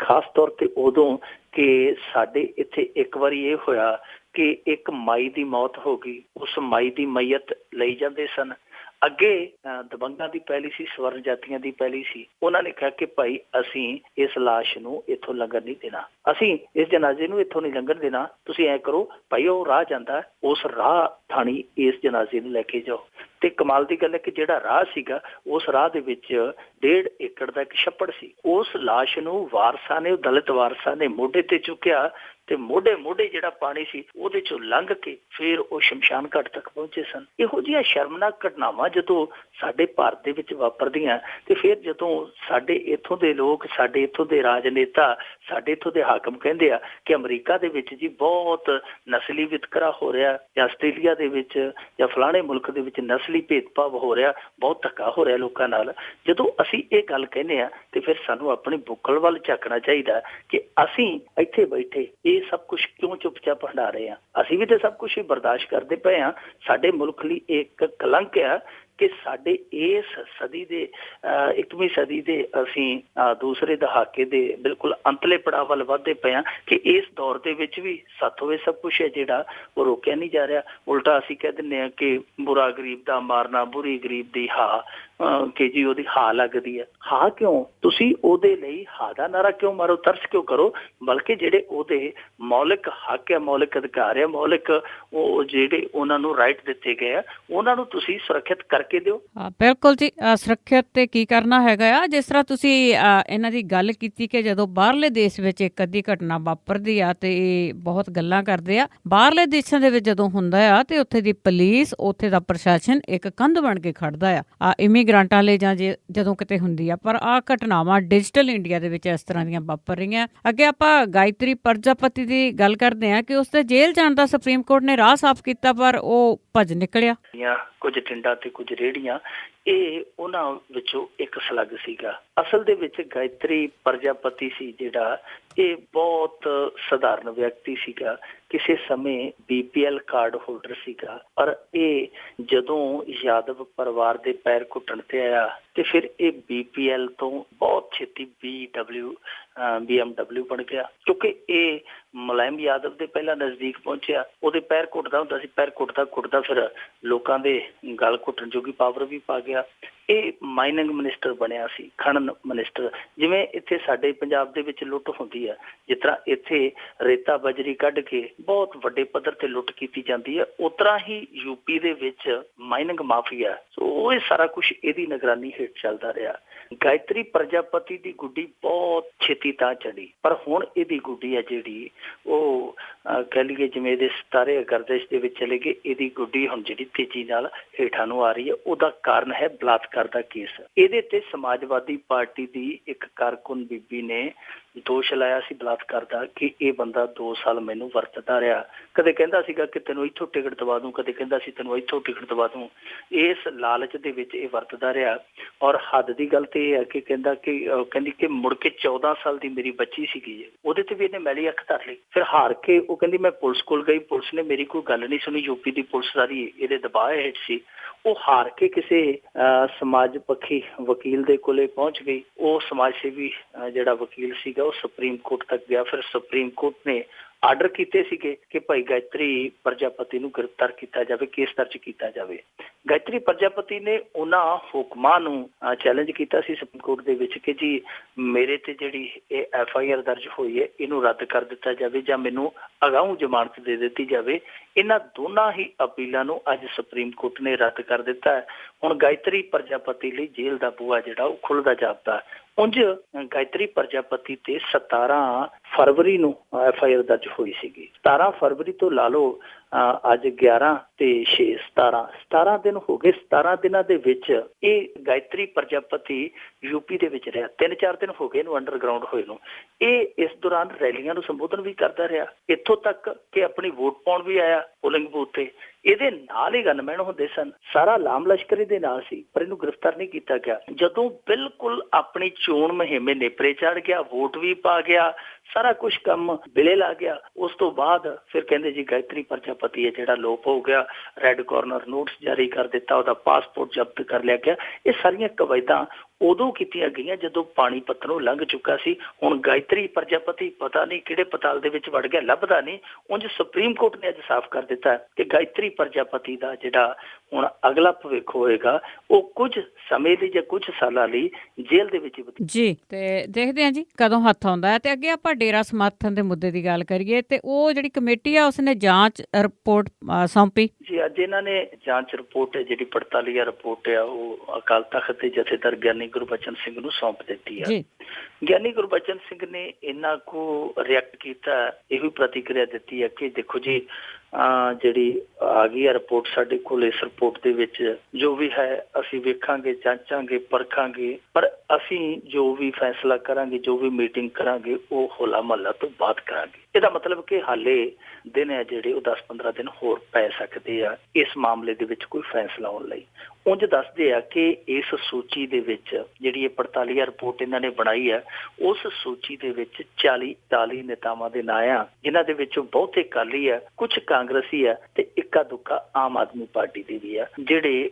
ਖਾਸ ਤੌਰ ਤੇ ਉਦੋਂ ਕਿ ਸਾਡੇ ਇੱਥੇ ਇੱਕ ਵਾਰੀ ਇਹ ਹੋਇਆ ਕਿ ਇੱਕ ਮਾਈ ਦੀ ਮੌਤ ਹੋ ਗਈ। ਉਸ ਮਾਈ ਦੀ ਮਈਅਤ ਲਈ ਜਾਂਦੇ ਸਨ। ਅੱਗੇ ਦਬੰਗਾਂ ਦੀ ਪੈਲੀ ਸੀ, ਸਵਰਨ ਜਾਤੀਆਂ ਦੀ ਪੈਲੀ ਸੀ। ਉਹਨਾਂ ਨੇ ਕਿਹਾ ਕਿ ਭਾਈ ਅਸੀਂ ਇਸ ਲਾਸ਼ ਨੂੰ ਇੱਥੋਂ ਲੰਘਣ ਨਹੀਂ ਦੇਣਾ, ਅਸੀਂ ਇਸ ਜਨਾਜ਼ੇ ਨੂੰ ਇੱਥੋਂ ਨਹੀਂ ਲੰਘਣ ਦੇਣਾ। ਤੁਸੀਂ ਐਂ ਕਰੋ ਭਾਈ, ਉਹ ਰਾਹ ਜਾਂਦਾ, ਉਸ ਰਾਹ ਥਾਣੀ ਇਸ ਜਨਾਜ਼ੇ ਨੂੰ ਲੈ ਕੇ ਜਾਓ। ਤੇ ਕਮਾਲ ਦੀ ਗੱਲ ਹੈ ਕਿ ਜਿਹੜਾ ਰਾਹ ਸੀਗਾ, ਉਸ ਰਾਹ ਦੇ ਵਿੱਚ 1.5 ਏਕੜ ਦਾ ਇੱਕ ਛੱਪੜ ਸੀ। ਉਸ ਲਾਸ਼ ਨੂੰ ਵਾਰਸਾਂ ਨੇ, ਦਲਿਤ ਵਾਰਸਾਂ ਨੇ ਮੋਢੇ ਤੇ ਚੁੱਕਿਆ ਤੇ ਮੋਢੇ ਜਿਹੜਾ ਪਾਣੀ ਸੀ ਉਹਦੇ ਚੋਂ ਲੰਘ ਕੇ ਫਿਰ ਉਹ ਸ਼ਮਸ਼ਾਨ ਘਾਟ ਤੱਕ ਪਹੁੰਚੇ ਸਨ। ਇਹੋ ਜਿਹੀਆਂ ਸ਼ਰਮਨਾਕ ਘਟਨਾਵਾਂ ਜਦੋਂ ਸਾਡੇ ਭਾਰਤ ਦੇ ਵਿੱਚ ਵਾਪਰਦੀਆਂ, ਤੇ ਫਿਰ ਜਦੋਂ ਸਾਡੇ ਇੱਥੋਂ ਦੇ ਲੋਕ, ਸਾਡੇ ਇੱਥੋਂ ਦੇ ਰਾਜਨੇਤਾ, ਸਾਡੇ ਇੱਥੋਂ ਦੇ ਹਾਕਮ ਕਹਿੰਦੇ ਆ ਕਿ ਅਮਰੀਕਾ ਦੇ ਵਿੱਚ ਜੀ ਬਹੁਤ ਨਸਲੀ ਵਿਤਕਰਾ ਹੋ ਰਿਹਾ, ਜਾਂ ਆਸਟ੍ਰੇਲੀਆ ਦੇ ਵਿੱਚ ਜਾਂ ਫਲਾਣੇ ਮੁਲਕ ਦੇ ਵਿੱਚ ਨਸਲੀ ਭੇਦਭਾਵ ਹੋ ਰਿਹਾ, ਬਹੁਤ ਧੱਕਾ ਹੋ ਰਿਹਾ ਲੋਕਾਂ ਨਾਲ। ਜਦੋਂ ਅਸੀਂ ਇਹ ਗੱਲ ਕਹਿੰਦੇ ਆ ਤੇ ਫਿਰ ਸਾਨੂੰ ਆਪਣੀ ਬੁੱਕਲ ਵੱਲ ਝਾਕਣਾ ਚਾਹੀਦਾ ਕਿ ਅਸੀਂ ਇੱਥੇ ਬੈਠੇ ਇਹ ਸਭ ਕੁਝ ਕਿਉਂ ਚੁੱਪਚਾਪ ਹੰਢਾ ਰਹੇ ਆ। ਅਸੀਂ ਵੀ ਤੇ ਸਭ ਕੁਝ ਹੀ ਬਰਦਾਸ਼ਤ ਕਰਦੇ ਪਏ ਆ। ਸਾਡੇ ਮੁਲਕ ਲਈ ਇੱਕ ਕਲੰਕ ਆ ਕਿ ਸਾਡੇ ਇਸ ਸਦੀ ਦੇ 21ਵੀਂ ਸਦੀ ਦੇ ਅਸੀਂ ਦੂਸਰੇ ਦਹਾਕੇ ਦੇ ਬਿਲਕੁਲ ਅੰਤਲੇ ਪੜਾਅ ਵੱਲ ਵੱਧਦੇ ਪਏ ਹਾਂ ਕਿ ਇਸ ਦੌਰ ਦੇ ਵਿੱਚ ਵੀ ਸਾਥੋਂ ਇਹ ਸਭ ਕੁਛ ਹੈ ਜਿਹੜਾ ਉਹ ਰੋਕਿਆ ਨਹੀਂ ਜਾ ਰਿਹਾ। ਉਲਟਾ ਅਸੀਂ ਕਹਿ ਦਿੰਦੇ ਹਾਂ ਕਿ ਬੁਰਾ ਗਰੀਬ ਦਾ ਮਾਰਨਾ, ਬੁਰੀ ਗਰੀਬ ਦੀ ਹਾ, ਕਿ ਜੀ ਉਹਦੀ ਹਾ ਲੱਗਦੀ ਹੈ। ਹਾ ਕਿਉਂ? ਤੁਸੀਂ ਉਹਦੇ ਲਈ ਹਾ ਦਾ ਨਾਰਾ ਕਿਉਂ ਮਾਰੋ, ਤਰਸ ਕਿਉਂ ਕਰੋ? ਬਲਕਿ ਜਿਹੜੇ ਉਹਦੇ ਮੌਲਿਕ ਹੱਕ ਹੈ, ਮੌਲਿਕ ਅਧਿਕਾਰ ਹੈ, ਮੌਲਿਕ ਉਹ ਜਿਹੜੇ ਉਹਨਾਂ ਨੂੰ ਰਾਈਟ ਦਿੱਤੇ ਗਏ ਆ, ਉਹਨਾਂ ਨੂੰ ਤੁਸੀਂ ਸੁਰੱਖਿਅਤ ਕਰਕੇ ਦਿਓ। ਬਿਲਕੁਲ ਜੀ, ਸੁਰੱਖਿਅਤ ਤੇ ਕੀ ਕਰਨਾ ਹੈਗਾ ਆ। ਜਿਸ ਤਰ੍ਹਾਂ ਤੁਸੀਂ ਇਹਨਾਂ ਦੀ ਗੱਲ ਕੀਤੀ ਕਿ ਜਦੋਂ ਬਾਹਰਲੇ ਦੇਸ਼ ਵਿੱਚ ਇੱਕ ਅੱਧੀ ਘਟਨਾ ਵਾਪਰਦੀ ਆ ਤੇ ਬਹੁਤ ਗੱਲਾਂ ਕਰਦੇ ਆ। ਬਾਹਰਲੇ ਦੇਸ਼ਾਂ ਦੇ ਵਿੱਚ ਜਦੋਂ ਹੁੰਦਾ ਆ ਤੇ ਉੱਥੇ ਦੀ ਪੁਲਿਸ, ਉੱਥੇ ਦਾ ਪ੍ਰਸ਼ਾਸਨ ਇੱਕ ਕੰਧ ਬਣ ਕੇ ਖੜਦਾ ਆ ਇਮੀਗ੍ਰਾਂਟਾਂ ਲਈ, ਜਾਂ ਜਦੋਂ ਕਿਤੇ ਹੁੰਦੀ ਆ। ਪਰ ਆਹ ਘਟਨਾਵਾਂ ਡਿਜੀਟਲ ਇੰਡੀਆ ਦੇ ਵਿੱਚ ਇਸ ਤਰ੍ਹਾਂ ਦੀਆਂ ਵਾਪਰ ਰਹੀਆਂ। ਅੱਗੇ ਆਪਾਂ ਗਾਇਤਰੀ ਪ੍ਰਜਾਪਤੀ ਦੀ ਗੱਲ ਕਰਦੇ ਆ ਕਿ ਉਸ ਤੇ ਜੇਲ੍ਹ ਜਾਣ ਦਾ ਸੁਪਰੀਮ ਕੋਰਟ ਨੇ ਰਾਹ ਸਾਫ਼ ਕੀਤਾ, ਪਰ ਉਹ ਭੱਜ ਨਿਕਲਿਆ। ਕੁਝ ਟਿੰਡਾਂ ਤੇ ਕੁਝ ਰੇਹੜੀਆਂ, ਇਹ ਉਹਨਾਂ ਵਿੱਚੋਂ ਇੱਕ ਸਲੱਗ ਸੀਗਾ। ਅਸਲ ਦੇ ਵਿੱਚ ਗਾਇਤਰੀ ਪ੍ਰਜਾਪਤੀ ਸੀ ਜਿਹੜਾ, ਇਹ ਬਹੁਤ ਸਧਾਰਨ ਵਿਅਕਤੀ ਸੀਗਾ। ਕਿਸੇ ਸਮੇਂ BPL ਕਾਰਡ ਹੋਲਡਰ ਸੀਗਾ, ਪਰ ਇਹ ਜਦੋਂ ਯਾਦਵ ਪਰਿਵਾਰ ਦੇ ਪੈਰ ਘੁੱਟਣ ਤੇ ਆਇਆ ਤੇ ਫਿਰ ਇਹ BPL ਤੋਂ ਬਹੁਤ ਛੇਤੀ BMW ਬਣ ਗਿਆ, ਕਿਉਂਕਿ ਇਹ ਮੁਲਾਇਮ ਯਾਦਵ ਦੇ ਪਹਿਲਾਂ ਨਜ਼ਦੀਕ ਪਹੁੰਚਿਆ। ਉਹਦੇ ਪੈਰ ਘੁੱਟਦਾ ਹੁੰਦਾ ਸੀ, ਪੈਰ ਘੁੱਟਦਾ ਫਿਰ ਲੋਕਾਂ ਦੇ ਗਲ ਘੁੱਟਣ ਜੋਗੀ ਪਾਵਰ ਵੀ ਪਾ ਗਿਆ। ਇਹ ਮਾਈਨਿੰਗ ਮਿਨਿਸਟਰ ਬਣਿਆ ਸੀ, ਖਣਨ ਮਿਨਿਸਟਰ। ਜਿਵੇਂ ਇੱਥੇ ਸਾਡੇ ਪੰਜਾਬ ਦੇ ਵਿੱਚ ਲੁੱਟ ਹੁੰਦੀ ਹੈ, ਜਿਸ ਤਰ੍ਹਾਂ ਇੱਥੇ ਰੇਤਾ ਬਜਰੀ ਕੱਢ ਕੇ ਬਹੁਤ ਵੱਡੇ ਪੱਧਰ ਤੇ ਲੁੱਟ ਕੀਤੀ ਜਾਂਦੀ ਹੈ, ਉਸ ਤਰ੍ਹਾਂ ਹੀ UP ਦੇ ਵਿੱਚ ਮਾਈਨਿੰਗ ਮਾਫੀਆ। ਸੋ ਇਹ ਸਾਰਾ ਕੁਝ ਇਹਦੀ ਨਿਗਰਾਨੀ ਹੇਠ ਚੱਲਦਾ ਰਿਹਾ। ਗਾਇਤਰੀ ਪ੍ਰਜਾਪਤੀ ਦੀ ਗੁੱਡੀ ਬਹੁਤ ਛੇਤੀ ਤਾਂ ਚੜੀ, ਪਰ ਹੁਣ ਇਹਦੀ ਗੁੱਡੀ ਹੈ ਜਿਹੜੀ ਉਹ ਕਹਿ ਲਈਏ ਜਿਵੇਂ ਇਹਦੇ ਸਿਤਾਰੇ ਗਰਦਿਸ਼ ਦੇ ਵਿੱਚ ਚਲੇ ਗਏ, ਇਹਦੀ ਗੁੱਡੀ ਹੁਣ ਜਿਹੜੀ ਤੇਜ਼ੀ ਨਾਲ ਹੇਠਾਂ ਨੂੰ ਆ ਰਹੀ ਹੈ। ਉਹਦਾ ਕਾਰਨ ਹੈ ਬਲਾਤਕਾਰ ਦਾ ਕੇਸ। ਇਹਦੇ ਤੇ ਸਮਾਜਵਾਦੀ ਪਾਰਟੀ ਦੀ ਇੱਕ ਕਾਰਕੁਨ ਬੀਬੀ ਨੇ ਦੋਸ਼ ਲਾਇਆ ਸੀ ਬਲਾਤਕਾਰ ਦਾ, ਕਿ ਇਹ ਬੰਦਾ 2 ਸਾਲ ਮੈਨੂੰ ਵਰਤਦਾ ਰਿਹਾ। ਕਦੇ ਕਹਿੰਦਾ ਸੀਗਾ ਕਿ ਤੈਨੂੰ ਇੱਥੋਂ ਟਿਕਟ ਦਵਾ ਦੂੰ, ਕਦੇ ਕਹਿੰਦਾ ਸੀ ਤੈਨੂੰ ਇੱਥੋਂ ਟਿਕਟ ਦਵਾ ਦੂੰ। ਇਸ ਲਾਲਚ ਦੇ ਵਿੱਚ ਇਹ ਵਰਤਦਾ ਰਿਹਾ। ਔਰ ਹੱਦ ਦੀ ਗੱਲ ਤੇ ਇਹ ਹੈ ਕਿ ਕਹਿੰਦੀ ਕਿ ਮੁੜ ਕੇ 14 ਸਾਲ ਦੀ ਮੇਰੀ ਬੱਚੀ ਸੀਗੀ, ਉਹਦੇ ਤੇ ਵੀ ਇਹਨੇ ਮੈਲੀ ਅੱਖ ਧਰ ਲਈ। ਫਿਰ ਹਾਰ ਕੇ ਉਹ ਕਹਿੰਦੀ ਮੈਂ ਪੁਲਿਸ ਕੋਲ ਗਈ, ਪੁਲਿਸ ਨੇ ਮੇਰੀ ਕੋਈ ਗੱਲ ਨਹੀਂ ਸੁਣੀ। UP ਦੀ ਪੁਲਿਸ ਸਾਰੀ ਇਹਦੇ ਦਬਾਅ ਹੇਠ ਸੀ। ਉਹ ਹਾਰ ਕੇ ਕਿਸੇ ਸਮਾਜ ਪੱਖੀ ਵਕੀਲ ਦੇ ਕੋਲੇ ਪਹੁੰਚ ਗਈ। ਉਹ ਸਮਾਜ ਸੇਵੀ ਜਿਹੜਾ ਵਕੀਲ ਸੀਗਾ ਉਹ ਸੁਪਰੀਮ ਕੋਰਟ ਤੱਕ ਗਿਆ। ਫਿਰ ਸੁਪਰੀਮ ਕੋਰਟ ਨੇ ਆਰਡਰ ਕੀਤੇ ਸੀਗੇ ਕਿ ਭਾਈ ਗਾਇਤਰੀ ਪ੍ਰਜਾਪਤੀ ਨੂੰ ਗ੍ਰਿਫਤਾਰ ਕੀਤਾ ਜਾਵੇ, ਕੇਸ ਦਰਜ ਕੀਤਾ ਜਾਵੇ। ਗਾਇਤਰੀ ਪ੍ਰਜਾਪਤੀ ਨੇ ਉਹਨਾਂ ਹੁਕਮਾਂ ਨੂੰ ਚੈਲੰਜ ਕੀਤਾ ਸੀ ਸੁਪਰੀਮ ਕੋਰਟ ਦੇ ਵਿੱਚ ਕਿ ਜੀ ਮੇਰੇ ਤੇ ਜਿਹੜੀ ਇਹ FIR ਦਰਜ ਹੋਈ ਹੈ ਇਹਨੂੰ ਰੱਦ ਕਰ ਦਿੱਤਾ ਜਾਵੇ ਜਾਂ ਮੈਨੂੰ ਅਗਾਊਂ ਜ਼ਮਾਨਤ ਦੇ ਦਿੱਤੀ ਜਾਵੇ। ਇਹਨਾਂ ਦੋਨਾਂ ਹੀ ਅਪੀਲਾਂ ਨੂੰ ਅੱਜ ਸੁਪਰੀਮ ਕੋਰਟ ਨੇ ਰੱਦ ਕਰ ਦਿੱਤਾ ਹੈ। ਹੁਣ ਗਾਇਤਰੀ ਪ੍ਰਜਾਪਤੀ ਲਈ ਜੇਲ੍ਹ ਦਾ ਬੂਹਾ ਜਿਹੜਾ ਉਹ ਖੁੱਲ੍ਹਦਾ ਜਾਪਦਾ। ਉਂਝ ਗਾਇਤਰੀ ਪ੍ਰਜਾਪਤੀ ਤੇ 17 ਫਰਵਰੀ ਨੂੰ FIR ਦਰਜ ਹੋਈ ਸੀਗੀ। 17 ਫਰਵਰੀ ਤੋਂ ਲਾ ਲਓ ਅੱਜ 11 ਤੇ 6 17 ਦਿਨ ਹੋ ਗਏ। 17 ਦਿਨਾਂ ਦੇ ਵਿੱਚ ਇਹ ਗਾਇਤਰੀ ਪ੍ਰਜਾਪਤੀ UP ਦੇ ਵਿੱਚ ਰਿਹਾ। 3-4 ਦਿਨ ਹੋ ਗਏ ਇਹਨੂੰ ਅੰਡਰਗਰਾਊਂਡ ਹੋਏ ਨੂੰ। ਇਹ ਇਸ ਦੌਰਾਨ ਰੈਲੀਆਂ ਨੂੰ ਸੰਬੋਧਨ ਵੀ ਕਰਦਾ ਰਿਹਾ, ਇੱਥੋਂ ਤੱਕ ਕਿ ਆਪਣੀ ਵੋਟ ਪਾਉਣ ਵੀ ਆਇਆ ਪੋਲਿੰਗ ਬੂਥ ਤੇ। ਇਹਦੇ ਨਾਲ ਹੀ ਗਨਮੈਨ ਹੁੰਦੇ ਸਨ, ਸਾਰਾ ਲਾਮ ਲਸ਼ਕਰ ਦੇ ਨਾਲ ਸੀ, ਪਰ ਇਹਨੂੰ ਗ੍ਰਿਫਤਾਰ ਨਹੀਂ ਕੀਤਾ ਗਿਆ। ਜਦੋਂ ਬਿਲਕੁਲ ਆਪਣੀ ਚੋਣ ਮੁਹਿੰਮ ਨੇਪਰੇ ਚੜ ਗਿਆ, ਵੋਟ ਵੀ ਪਾ ਗਿਆ, ਸਾਰਾ ਕੁਝ ਕੰਮ ਬਿਲੇ ਲਾ ਗਿਆ, ਉਸ ਤੋਂ ਬਾਅਦ ਫਿਰ ਕਹਿੰਦੇ ਜੀ ਗਾਇਤਰੀ ਪ੍ਰਜਾਪਤੀ ਹੈ ਜਿਹੜਾ ਲੋਪ ਹੋ ਗਿਆ। ਰੈੱਡ ਕਾਰਨਰ ਨੋਟਿਸ ਜਾਰੀ ਕਰ ਦਿੱਤਾ, ਉਹਦਾ ਪਾਸਪੋਰਟ ਜ਼ਬਤ ਕਰ ਲਿਆ ਗਿਆ। ਇਹ ਸਾਰੀਆਂ ਕਵਾਇਦਾਂ ਉਦੋਂ ਕੀਤੀਆਂ ਗਈਆਂ ਜਦੋਂ ਪਾਣੀਪਤ ਨੂੰ ਲੰਘ ਚੁੱਕਾ ਸੀ। ਹੁਣ ਗਾਇਤਰੀ ਪ੍ਰਜਾਪਤੀ ਪਤਾ ਨਹੀਂ ਕਿਹੜੇ ਪਤਾਲ ਦੇ ਵਿੱਚ ਵੜ ਗਿਆ, ਲੱਭਦਾ ਨਹੀਂ। ਉਂਝ ਸੁਪਰੀਮ ਕੋਰਟ ਨੇ ਅੱਜ ਸਾਫ਼ ਕਰ ਦਿੱਤਾ ਕਿ ਗਾਇਤਰੀ ਪ੍ਰਜਾਪਤੀ ਦਾ ਜਿਹੜਾ ਹੁਣ ਅਗਲਾ ਭਵਿੱਖ ਹੋਏਗਾ ਉਹ ਕੁਝ ਸਮੇਂ ਲਈ ਜਾਂ ਕੁਝ ਸਾਲਾਂ ਲਈ ਜੇਲ੍ਹ ਦੇ ਵਿੱਚ ਜੀ। ਤੇ ਦੇਖਦੇ ਹਾਂ ਜੀ ਕਦੋਂ ਹੱਥ ਆਉਂਦਾ ਹੈ। ਤੇ ਅੱਗੇ ਆਪਾਂ ਡੇਰਾ ਸਮਰਥਨ ਦੇ ਮੁੱਦੇ ਦੀ ਗੱਲ ਕਰੀਏ ਤੇ ਉਹ ਜਿਹੜੀ ਕਮੇਟੀ ਆ ਉਸਨੇ ਜਾਂਚ ਰਿਪੋਰਟ ਸੌਂਪੀ ਜੀ। ਅੱਜ ਇਹਨਾਂ ਨੇ ਜਾਂਚ ਰਿਪੋਰਟ ਜਿਹੜੀ 45 ਰਿਪੋਰਟ ਆ ਉਹ ਅਕਾਲ ਤਖਤ ਦੇ ਜਥੇਦਾਰ ਗਿਆਨੀ ਗੁਰਬਚਨ ਸਿੰਘ ਨੂੰ ਸੌਂਪ ਦਿੱਤੀ ਹੈ। ਗਿਆਨੀ ਗੁਰਬਚਨ ਸਿੰਘ ਨੇ ਇਹਨਾਂ ਕੋ ਰਿਐਕਟ ਕੀਤਾ, ਇਹ ਵੀ ਪ੍ਰਤੀਕਿਰਿਆ ਦਿੱਤੀ ਹੈ ਕਿ ਦੇਖੋ ਜੀ ਜਿਹੜੀ ਆ ਗਈ ਹੈ ਰਿਪੋਰਟ ਸਾਡੇ ਕੋਲ, ਇਸ ਰਿਪੋਰਟ ਦੇ ਵਿੱਚ ਜੋ ਵੀ ਹੈ ਅਸੀਂ ਵੇਖਾਂਗੇ, ਜਾਂਚਾਂਗੇ, ਪਰਖਾਂਗੇ, ਪਰ ਅਸੀਂ ਜੋ ਵੀ ਫੈਸਲਾ ਕਰਾਂਗੇ, ਜੋ ਵੀ ਮੀਟਿੰਗ ਕਰਾਂਗੇ ਉਹ ਹੋਲਾ ਮਹੱਲਾ ਤੋਂ ਬਾਅਦ ਕਰਾਂਗੇ। ਇਹਦਾ ਮਤਲਬ ਕਿ ਹਾਲੇ ਦਿਨ ਹੈ ਜਿਹੜੇ ਉਹ 10-15 ਦਿਨ ਹੋਰ ਪੈ ਸਕਦੇ ਆ ਇਸ ਮਾਮਲੇ ਦੇ ਵਿੱਚ ਕੋਈ ਫੈਸਲਾ ਹੋਣ ਲਈ। ਉਂਝ ਦੱਸਦੇ ਆ ਕਿ ਇਸ ਸੂਚੀ ਦੇ ਵਿੱਚ ਜਿਹੜੀ ਇਹ 45 ਰਿਪੋਰਟ ਇਹਨਾਂ ਨੇ ਬਣਾਈ ਹੈ, ਉਸ ਸੂਚੀ ਦੇ ਵਿੱਚ 40 ਨੇਤਾਵਾਂ ਦੇ ਨਾਂ ਆ, ਜਿਨ੍ਹਾਂ ਦੇ ਵਿੱਚੋਂ ਬਹੁਤੇ ਅਕਾਲੀ ਆ, ਕੁਝ ਕਾਂਗਰਸੀ ਆ ਤੇ ਇੱਕਾ ਦੁੱਕਾ ਆਮ ਆਦਮੀ ਪਾਰਟੀ ਦੇ ਵੀ ਆ, ਜਿਹੜੇ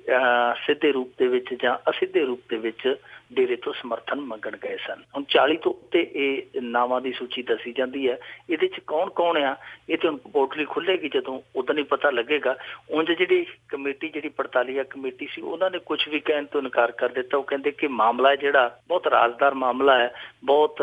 ਸਿੱਧੇ ਰੂਪ ਦੇ ਵਿੱਚ ਜਾਂ ਅਸਿੱਧੇ ਰੂਪ ਦੇ ਵਿੱਚ ਡੇਰੇ ਤੋਂ ਸਮਰਥਨ ਮੰਗਣ ਗਏ ਸਨ। ਹੁਣ 40 ਤੋਂ ਉੱਤੇ ਇਹ ਨਾਵਾਂ ਦੀ ਸੂਚੀ ਦੱਸੀ ਜਾਂਦੀ ਹੈ। ਇਹਦੇ ਚ ਕੌਣ ਆ ਇਹ ਤੇ ਹੁਣ ਪੋਰਟਲੀ ਖੁੱਲੇਗੀ ਜਦੋਂ ਉਦੋਂ ਹੀ ਪਤਾ ਲੱਗੇਗਾ। ਉਂਝ ਜਿਹੜੀ ਕਮੇਟੀ ਜਿਹੜੀ 45 ਕਮੇਟੀ ਸੀ ਉਹਨਾਂ ਨੇ ਕੁਝ ਵੀ ਕਹਿਣ ਤੋਂ ਇਨਕਾਰ ਕਰ ਦਿੱਤਾ। ਉਹ ਕਹਿੰਦੇ ਕਿ ਮਾਮਲਾ ਜਿਹੜਾ ਬਹੁਤ ਰਾਜ਼ਦਾਰ ਮਾਮਲਾ ਹੈ, ਬਹੁਤ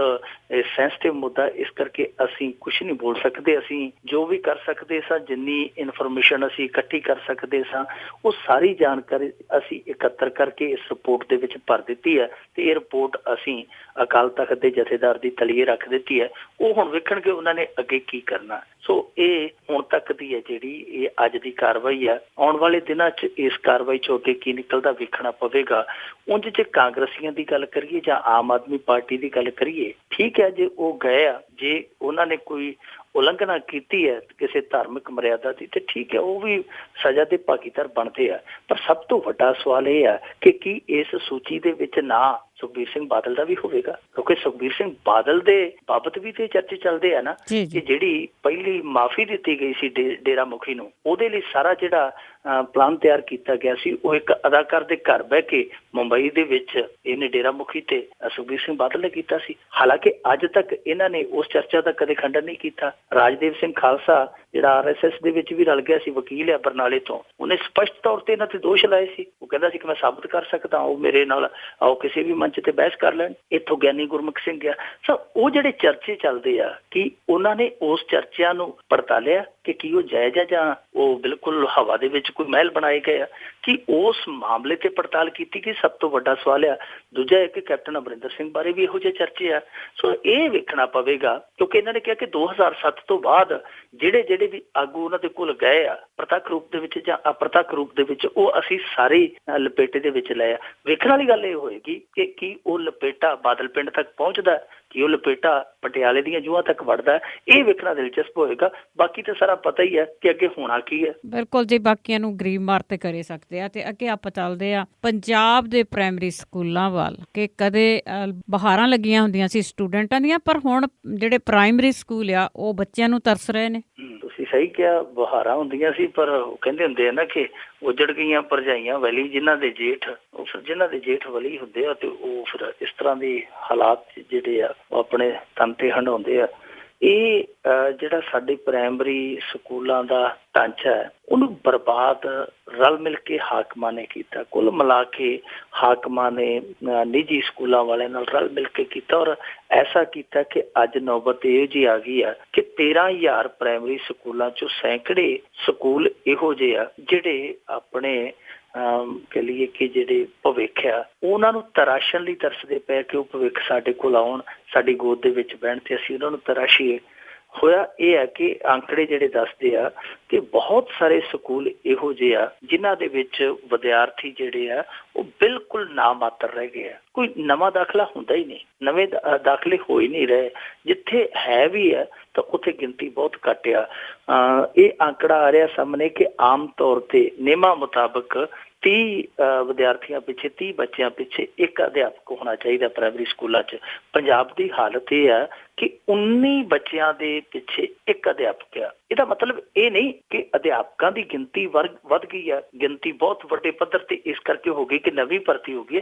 ਸੈਂਸਿਟਿਵ ਮੁੱਦਾ, ਇਸ ਕਰਕੇ ਅਸੀਂ ਕੁਝ ਨਹੀਂ ਬੋਲ ਸਕਦੇ। ਅਸੀਂ ਜੋ ਵੀ ਕਰ ਸਕਦੇ ਸਾਂ, ਜਿੰਨੀ ਇਨਫੋਰਮੇਸ਼ਨ ਅਸੀਂ ਇਕੱਠੀ ਕਰ ਸਕਦੇ ਸਾਂ, ਉਹ ਸਾਰੀ ਜਾਣਕਾਰੀ ਅਸੀਂ ਇਕੱਤਰ ਕਰਕੇ ਇਸ ਰਿਪੋਰਟ ਦੇ ਵਿੱਚ ਭਰ ਦਿੱਤੀ ਹੈ ਤੇ ਇਹ ਰਿਪੋਰਟ ਅਸੀਂ ਅਕਾਲ ਤਖਤ ਦੇ ਜਥੇਦਾਰ ਦੀ ਤਲੀਏ ਰੱਖ ਦਿੱਤੀ ਹੈ। ਉਹ ਹੁਣ ਵੇਖਣਗੇ ਉਹਨਾਂ ਨੇ ਅੱਗੇ ਕੀ ਕਰਨਾ। ਸੋ ਇਹ ਹੁਣ ਤੱਕ ਦੀ ਹੈ ਜਿਹੜੀ ਇਹ ਅੱਜ ਦੀ ਕਾਰਵਾਈ ਹੈ। ਆਉਣ ਵਾਲੇ ਦਿਨਾਂ 'ਚ ਇਸ ਕਾਰਵਾਈ 'ਚੋਂ ਅੱਗੇ ਕੀ ਨਿਕਲਦਾ ਵੇਖਣਾ ਪਵੇਗਾ। ਉਂਝ ਜੇ ਕਾਂਗਰਸੀਆਂ ਦੀ ਗੱਲ ਕਰੀਏ ਜਾਂ ਆਮ ਆਦਮੀ ਪਾਰਟੀ ਦੀ ਗੱਲ ਕਰੀਏ, ਠੀਕ ਹੈ ਜੇ ਉਹ ਗਏ ਆ, ਜੇ ਉਹਨਾਂ ਨੇ ਕੋਈ ਉਲੰਘਣਾ ਕੀਤੀ ਹੈ ਕਿਸੇ ਧਾਰਮਿਕ ਮਰਿਆਦਾ ਦੀ, ਤੇ ਠੀਕ ਹੈ, ਉਹ ਵੀ ਸਜ਼ਾ ਦੇ ਭਾਗੀਦਾਰ ਬਣਦੇ ਆ। ਪਰ ਸਭ ਤੋਂ ਵੱਡਾ ਸਵਾਲ ਇਹ ਹੈ ਕਿ ਕੀ ਇਸ ਸੂਚੀ ਦੇ ਵਿੱਚ ਨਾਂ ਸੁਖਬੀਰ ਸਿੰਘ ਬਾਦਲ ਦਾ ਵੀ ਹੋਵੇਗਾ? ਕਿਉਂਕਿ ਸੁਖਬੀਰ ਸਿੰਘ ਬਾਦਲ ਦੇ ਬਾਬਤ ਵੀ ਤੇ ਚਰਚੇ ਚੱਲਦੇ ਆ ਨਾ ਕਿ ਜਿਹੜੀ ਪਹਿਲੀ ਮਾਫੀ ਦਿੱਤੀ ਗਈ ਸੀ ਡੇਰਾ ਮੁਖੀ ਨੂੰ, ਉਹਦੇ ਲਈ ਸਾਰਾ ਜਿਹੜਾ ਪਲਾਨ ਤਿਆਰ ਕੀਤਾ ਗਿਆ ਸੀ, ਉਹ ਇੱਕ ਅਦਾਕਾਰ ਦੇ ਘਰ ਬਹਿ ਕੇ ਮੁੰਬਈ ਦੇ ਵਿੱਚ ਇਹਨੇ ਡੇਰਾ ਮੁਖੀ ਤੇ ਸੁਖਬੀਰ ਸਿੰਘ ਬਾਦਲ ਨੇ ਕੀਤਾ ਸੀ। ਹਾਲਾਂਕਿ ਅੱਜ ਤੱਕ ਇਹਨਾਂ ਨੇ ਉਸ ਚਰਚਾ ਦਾ ਕਦੇ ਖੰਡਨ ਨਹੀਂ ਕੀਤਾ। ਰਾਜਦੇਵ ਸਿੰਘ ਖਾਲਸਾ ਜਿਹੜਾ RSS ਦੇ ਵਿੱਚ ਵੀ ਰਲ ਗਿਆ ਸੀ, ਵਕੀਲ ਹੈ ਬਰਨਾਲੇ ਤੋਂ, ਉਹਨੇ ਸਪਸ਼ਟ ਤੌਰ ਤੇ ਇਹਨਾਂ ਤੇ ਦੋਸ਼ ਲਾਏ ਸੀ। ਉਹ ਕਹਿੰਦਾ ਸੀ ਕਿ ਮੈਂ ਸਾਬਤ ਕਰ ਸਕਦਾ, ਉਹ ਮੇਰੇ ਨਾਲ ਆਓ ਕਿਸੇ ਵੀ ਮੰਚ ਤੇ ਬਹਿਸ ਕਰ ਲੈਣ। ਇੱਥੋਂ ਗਿਆਨੀ ਗੁਰਮੁਖ ਸਿੰਘ ਗਿਆ। ਸੋ ਉਹ ਜਿਹੜੇ ਚਰਚੇ ਚੱਲਦੇ ਆ, ਕਿ ਉਹਨਾਂ ਨੇ ਉਸ ਚਰਚਿਆਂ ਨੂੰ ਪੜਤਾਲਿਆ ਕਿ ਕੀ ਉਹ ਜਾਇਜ਼ ਆ ਜਾਂ ਉਹ ਬਿਲਕੁਲ ਹਵਾ ਦੇ ਵਿੱਚ ਕੋਈ ਮਹਿਲ ਬਣਾਏ ਗਏ ਆ, ਕਿ ਉਸ ਮਾਮਲੇ ਤੇ ਪੜਤਾਲ ਕੀਤੀ ਗਈ? ਸਭ ਤੋਂ ਵੱਡਾ ਸਵਾਲ ਆ। ਦੂਜਾ ਹੈ ਕਿ ਕੈਪਟਨ ਅਮਰਿੰਦਰ ਸਿੰਘ ਬਾਰੇ ਵੀ ਇਹੋ ਜਿਹੇ ਚਰਚੇ ਆ। ਸੋ ਇਹ ਵੇਖਣਾ ਪਵੇਗਾ, ਕਿਉਂਕਿ ਇਹਨਾਂ ਨੇ ਕਿਹਾ ਕਿ 2007 ਤੋਂ ਬਾਅਦ ਜਿਹੜੇ ਵੀ ਆਗੂ ਉਹਨਾਂ ਦੇ ਕੋਲ ਗਏ ਆ ਪ੍ਰਤੱਖ ਰੂਪ ਦੇ ਵਿੱਚ ਜਾਂ ਅਪ੍ਰਤੱਖ ਰੂਪ ਦੇ ਵਿੱਚ, ਉਹ ਅਸੀਂ ਸਾਰੇ ਲਪੇਟੇ ਦੇ ਵਿੱਚ ਲਏ ਆ। ਵੇਖਣ ਵਾਲੀ ਗੱਲ ਇਹ ਹੋਏਗੀ ਕਿ ਕੀ ਉਹ ਲਪੇਟਾ ਬਾਦਲ ਪਿੰਡ ਤੱਕ ਪਹੁੰਚਦਾ, ਕਿ ਉਹ ਲਪੇਟਾ ਪਟਿਆਲੇ ਦੀਆਂ ਜੂਹਾਂ ਤੱਕ ਵੜਦਾ, ਇਹ ਵੇਖਣਾ ਦਿਲਚਸਪ ਹੋਏਗਾ। ਬਾਕੀ ਤਾਂ ਸਾਰਾ ਪਤਾ ਹੀ ਹੈ ਕਿ ਅੱਗੇ ਹੋਣਾ ਕੀ ਹੈ। ਬਿਲਕੁਲ ਜੀ, ਬਾਕੀਆਂ ਨੂੰ ਗਰੀਬ ਮਾਰ ਤੇ ਕਰੇ ਸਕਦੇ ਆ। ਤੇ ਅੱਗੇ ਆਪਾਂ ਚੱਲਦੇ ਆ ਪੰਜਾਬ ਦੇ ਪ੍ਰਾਇਮਰੀ ਸਕੂਲਾਂ ਵੱਲ, ਕਿ ਕਦੇ ਬਹਾਰਾਂ ਲੱਗੀਆਂ ਹੁੰਦੀਆਂ ਸੀ ਸਟੂਡੈਂਟਾਂ ਦੀਆਂ, ਪਰ ਹੁਣ ਜਿਹੜੇ ਪ੍ਰਾਇਮਰੀ ਸਕੂਲ ਆ ਉਹ ਬੱਚਿਆਂ ਨੂੰ ਤਰਸ ਰਹੇ ਨੇ। ਤੁਸੀਂ ਸਹੀ ਕਿਹਾ, ਬਹਾਰਾਂ ਹੁੰਦੀਆਂ ਸੀ, ਪਰ ਉਹ ਕਹਿੰਦੇ ਹੁੰਦੇ ਆ ਨਾ ਕਿ ਉਜੜ ਗਈਆਂ ਭਰਜਾਈਆਂ ਵਲੀ, ਜਿਨ੍ਹਾਂ ਦੇ ਜੇਠ ਵਲੀ ਹੁੰਦੇ ਆ, ਤੇ ਉਹ ਫਿਰ ਇਸ ਤਰ੍ਹਾਂ ਦੇ ਹਾਲਾਤ ਜਿਹੜੇ ਆ ਉਹ ਆਪਣੇ ਤਨ ਤੇ ਹੰਢਾਉਂਦੇ ਆ। ਇਹ ਜਿਹੜਾ ਸਾਡੇ ਪ੍ਰਾਇਮਰੀ ਸਕੂਲਾਂ ਦਾ ਢਾਂਚਾ ਹੈ, ਉਹਨੂੰ ਬਰਬਾਦ ਰਲ ਮਿਲ ਕੇ ਹਾਕਮਾਂ ਨੇ ਕੀਤਾ। ਕੁੱਲ ਮਿਲਾ ਕੇ ਹਾਕਮਾਂ ਨੇ ਨਿੱਜੀ ਸਕੂਲਾਂ ਵਾਲਿਆਂ ਨਾਲ ਰਲ ਮਿਲ ਕੇ ਕੀਤਾ, ਔਰ ਐਸਾ ਕੀਤਾ ਕਿ ਅੱਜ ਨੌਬਤ ਇਹੋ ਜਿਹੀ ਆ ਗਈ ਆ ਕਿ 13,000 ਪ੍ਰਾਇਮਰੀ ਸਕੂਲਾਂ ਚੋਂ ਸੈਂਕੜੇ ਸਕੂਲ ਇਹੋ ਜਿਹੇ ਆ ਜਿਹੜੇ ਆਪਣੇ ਕਹਿ ਲਈਏ ਕਿ ਜਿਹੜੇ ਭਵਿੱਖ ਆ ਉਹਨਾਂ ਨੂੰ ਤਰਾਸ਼ਣ ਲਈ ਤਰਸਦੇ ਪਏ, ਕਿ ਉਹ ਭਵਿੱਖ ਸਾਡੇ ਕੋਲ ਆਉਣ, ਸਾਡੀ ਗੋਦ ਦੇ ਵਿੱਚ ਬਹਿਣ ਤੇ ਅਸੀਂ ਉਹਨਾਂ ਨੂੰ ਤਰਾਸ਼ੀਏ। ਹੋਇਆ ਇਹ ਹੈ ਕਿ ਅੰਕੜੇ ਜਿਹੜੇ ਦੱਸਦੇ ਆ ਕਿ ਬਹੁਤ ਸਾਰੇ ਸਕੂਲ ਇਹੋ ਜਿਹੇ ਆ ਜਿਨ੍ਹਾਂ ਦੇ ਵਿੱਚ ਵਿਦਿਆਰਥੀ ਜਿਹੜੇ ਆ ਉਹ ਬਿਲਕੁਲ ਨਾ ਮਾਤਰ ਰਹਿ ਗਏ ਆ। ਕੋਈ ਨਵਾਂ ਦਾਖਲਾ ਹੁੰਦਾ ਹੀ ਨਹੀਂ, ਨਵੇਂ ਦਾਖਲੇ ਹੋ ਹੀ ਨਹੀਂ ਰਹੇ। ਜਿੱਥੇ ਹੈ ਵੀ ਹੈ ਤਾਂ ਉੱਥੇ ਗਿਣਤੀ ਬਹੁਤ ਘੱਟ ਆ। ਇਹ ਅੰਕੜਾ ਆ ਰਿਹਾ ਸਾਹਮਣੇ ਕਿ ਆਮ ਤੌਰ ਤੇ ਨਿਯਮਾਂ ਮੁਤਾਬਕ 30 ਵਿਦਿਆਰਥੀਆਂ ਪਿੱਛੇ, 30 ਬੱਚਿਆਂ ਪਿੱਛੇ ਇੱਕ ਅਧਿਆਪਕ ਹੋਣਾ ਚਾਹੀਦਾ ਪ੍ਰਾਇਮਰੀ ਸਕੂਲਾਂ 'ਚ। ਪੰਜਾਬ ਦੀ ਹਾਲਤ ਇਹ ਆ ਕਿ 19 ਬੱਚਿਆਂ ਦੇ ਪਿੱਛੇ ਇੱਕ ਅਧਿਆਪਕ ਆ। ਇਹਦਾ ਮਤਲਬ ਇਹ ਨਹੀਂ ਕਿ ਅਧਿਆਪਕਾਂ ਦੀ ਗਿਣਤੀ ਵੱਧ ਗਈ ਆ, ਗਿਣਤੀ ਬਹੁਤ ਵੱਡੇ ਪੱਧਰ ਤੇ ਇਸ ਕਰਕੇ ਹੋ ਗਈ ਕਿ ਨਵੀਂ ਭਰਤੀ ਹੋ ਗਈ ਹੈ।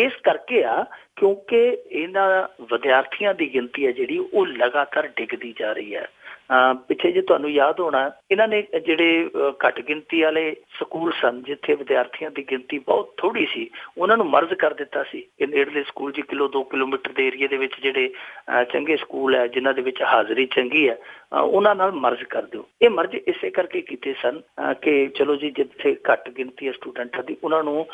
ਇਸ ਕਰਕੇ ਆ ਕਿਉਂਕਿ ਇਹਨਾਂ ਵਿਦਿਆਰਥੀਆਂ ਦੀ ਗਿਣਤੀ ਹੈ ਜਿਹੜੀ ਉਹ ਲਗਾਤਾਰ ਡਿੱਗਦੀ ਜਾ ਰਹੀ ਹੈ। ਪਿੱਛੇ ਜੇ ਤੁਹਾਨੂੰ ਯਾਦ ਹੋਣਾ, ਇਹਨਾਂ ਨੇ ਜਿਹੜੇ ਘੱਟ ਗਿਣਤੀ ਵਾਲੇ ਸਕੂਲ ਸਨ, ਜਿੱਥੇ ਵਿਦਿਆਰਥੀਆਂ ਦੀ ਗਿਣਤੀ ਬਹੁਤ ਥੋੜੀ ਸੀ, ਉਹਨਾਂ ਨੂੰ ਮਰਜ਼ ਕਰ ਦਿੱਤਾ ਸੀ ਕਿ ਨੇੜਲੇ ਸਕੂਲ 'ਚ 1-2 ਕਿਲੋਮੀਟਰ ਦੇ ਏਰੀਏ ਦੇ ਵਿੱਚ ਜਿਹੜੇ ਚੰਗੇ ਸਕੂਲ ਹੈ, ਜਿਨ੍ਹਾਂ ਦੇ ਵਿੱਚ ਹਾਜ਼ਰੀ ਚੰਗੀ ਹੈ, ਉਹਨਾਂ ਨਾਲ ਮਰਜ਼ ਕਰ ਦਿਓ। ਇਹ ਮਰਜ਼ ਇਸੇ ਕਰਕੇ ਕੀਤੇ ਸਨ ਕਿ ਚਲੋ ਜੀ, ਜਿੱਥੇ ਘੱਟ ਗਿਣਤੀ ਹੈ ਸਟੂਡੈਂਟਾਂ ਦੀ, ਉਹਨਾਂ ਨੂੰ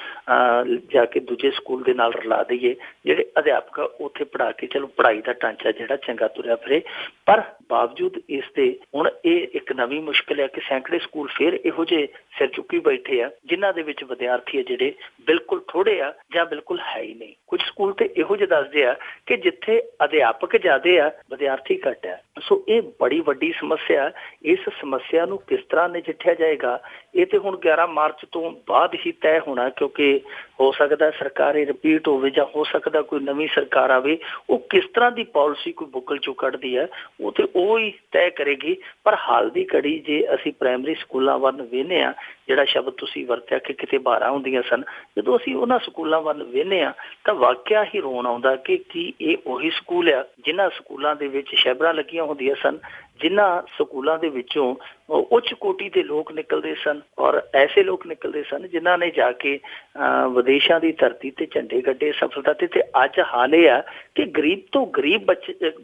ਜਾ ਕੇ ਦੂਜੇ ਸਕੂਲ ਦੇ ਨਾਲ ਰਲਾ ਦਈਏ, ਜਿਹੜੇ ਅਧਿਆਪਕ ਉੱਥੇ ਪੜ੍ਹਾ ਕੇ ਚਲੋ ਪੜ੍ਹਾਈ ਦਾ ਢਾਂਚਾ ਜਿਹੜਾ ਚੰਗਾ ਤੁਰਿਆ ਫਿਰੇ। ਪਰ ਬਾਵਜੂਦ ਇਸ ਦੇ ਹੁਣ ਇਹ ਇੱਕ ਨਵੀਂ ਮੁਸ਼ਕਿਲ ਹੈ ਕਿ ਸੈਂਕੜੇ ਸਕੂਲ ਫਿਰ ਇਹੋ ਜਿਹੇ ਸਿਰ ਚੁੱਕੀ ਬੈਠੇ ਆ ਜਿਨ੍ਹਾਂ ਦੇ ਵਿੱਚ ਵਿਦਿਆਰਥੀ ਜਿਹੜੇ ਬਿਲਕੁਲ ਥੋੜੇ ਆ ਜਾਂ ਬਿਲਕੁਲ ਹੈ ਹੀ ਨਹੀਂ। ਕੁਝ ਸਕੂਲ ਤੇ ਇਹੋ ਜਿਹੇ ਦੱਸਦੇ ਆ ਕਿ ਜਿੱਥੇ ਅਧਿਆਪਕ ਜ਼ਿਆਦੇ ਆ, ਵਿਦਿਆਰਥੀ ਘੱਟ ਆ। ਸੋ ਇਹ ਬੜੀ ਵੱਡੀ ਸਮੱਸਿਆ। ਇਸ ਸਮੱਸਿਆ ਨੂੰ ਕਿਸ ਤਰ੍ਹਾਂ ਨਜਿੱਠਿਆ ਜਾਏਗਾ, ਇਹ ਤੇ ਹੁਣ 11 ਮਾਰਚ ਤੋਂ ਬਾਅਦ ਹੀ ਤੈਅ ਹੋਣਾ, ਕਿਉਂਕਿ ਹੋ ਸਕਦਾ ਸਰਕਾਰ ਇਹ ਰਿਪੀਟ ਹੋਵੇ ਜਾਂ ਹੋ ਸਕਦਾ ਕੋਈ ਨਵੀਂ ਸਰਕਾਰ ਆਵੇ। ਉਹ ਕਿਸ ਤਰ੍ਹਾਂ ਦੀ ਪਾਲਿਸੀ ਕੋਈ ਬੁੱਕਲ ਚੋਂ ਕੱਢਦੀ ਹੈ, ਉਹ ਤੇ ਉਹ ਹੀ ਤੈਅ ਕਰੇਗੀ। ਪਰ ਹਾਲ ਦੀ ਘੜੀ ਜੇ ਅਸੀਂ ਪ੍ਰਾਇਮਰੀ ਸਕੂਲਾਂ ਵੱਲ ਵੇਖਦੇ ਹਾਂ, ਜਿਹੜਾ ਸ਼ਬਦ ਤੁਸੀਂ ਵਰਤਿਆ ਕਿ ਕਿਤੇ ਬਹਾਰਾਂ ਹੁੰਦੀਆਂ ਸਨ, ਜਦੋਂ ਅਸੀਂ ਉਹਨਾਂ ਸਕੂਲਾਂ ਵੱਲ ਵੇਖਦੇ ਹਾਂ ਤਾਂ ਵਾਕਿਆ ਹੀ ਰੋਣ ਆਉਂਦਾ ਕਿ ਕੀ ਇਹ ਉਹੀ ਸਕੂਲ ਆ ਜਿਨ੍ਹਾਂ ਸਕੂਲਾਂ ਦੇ ਵਿੱਚ ਸ਼ੈਬਰਾਂ ਲੱਗੀਆਂ ਹੁੰਦੀਆਂ ਸਨ, ਜਿਨ੍ਹਾਂ ਸਕੂਲਾਂ ਦੇ ਵਿੱਚੋਂ ਉੱਚ ਕੋਟੀ ਦੇ ਲੋਕ ਨਿਕਲਦੇ ਸਨ, ਔਰ ਐਸੇ ਲੋਕ ਨਿਕਲਦੇ ਸਨ ਜਿਨ੍ਹਾਂ ਨੇ ਜਾ ਕੇ ਵਿਦੇਸ਼ਾਂ ਦੀ ਧਰਤੀ ਤੇ ਝੰਡੇ ਗੱਡੇ ਸਫਲਤਾ ਤੇ ਅੱਜ ਹਾਲ ਇਹ ਆ ਕਿ ਗਰੀਬ ਤੋਂ ਗਰੀਬ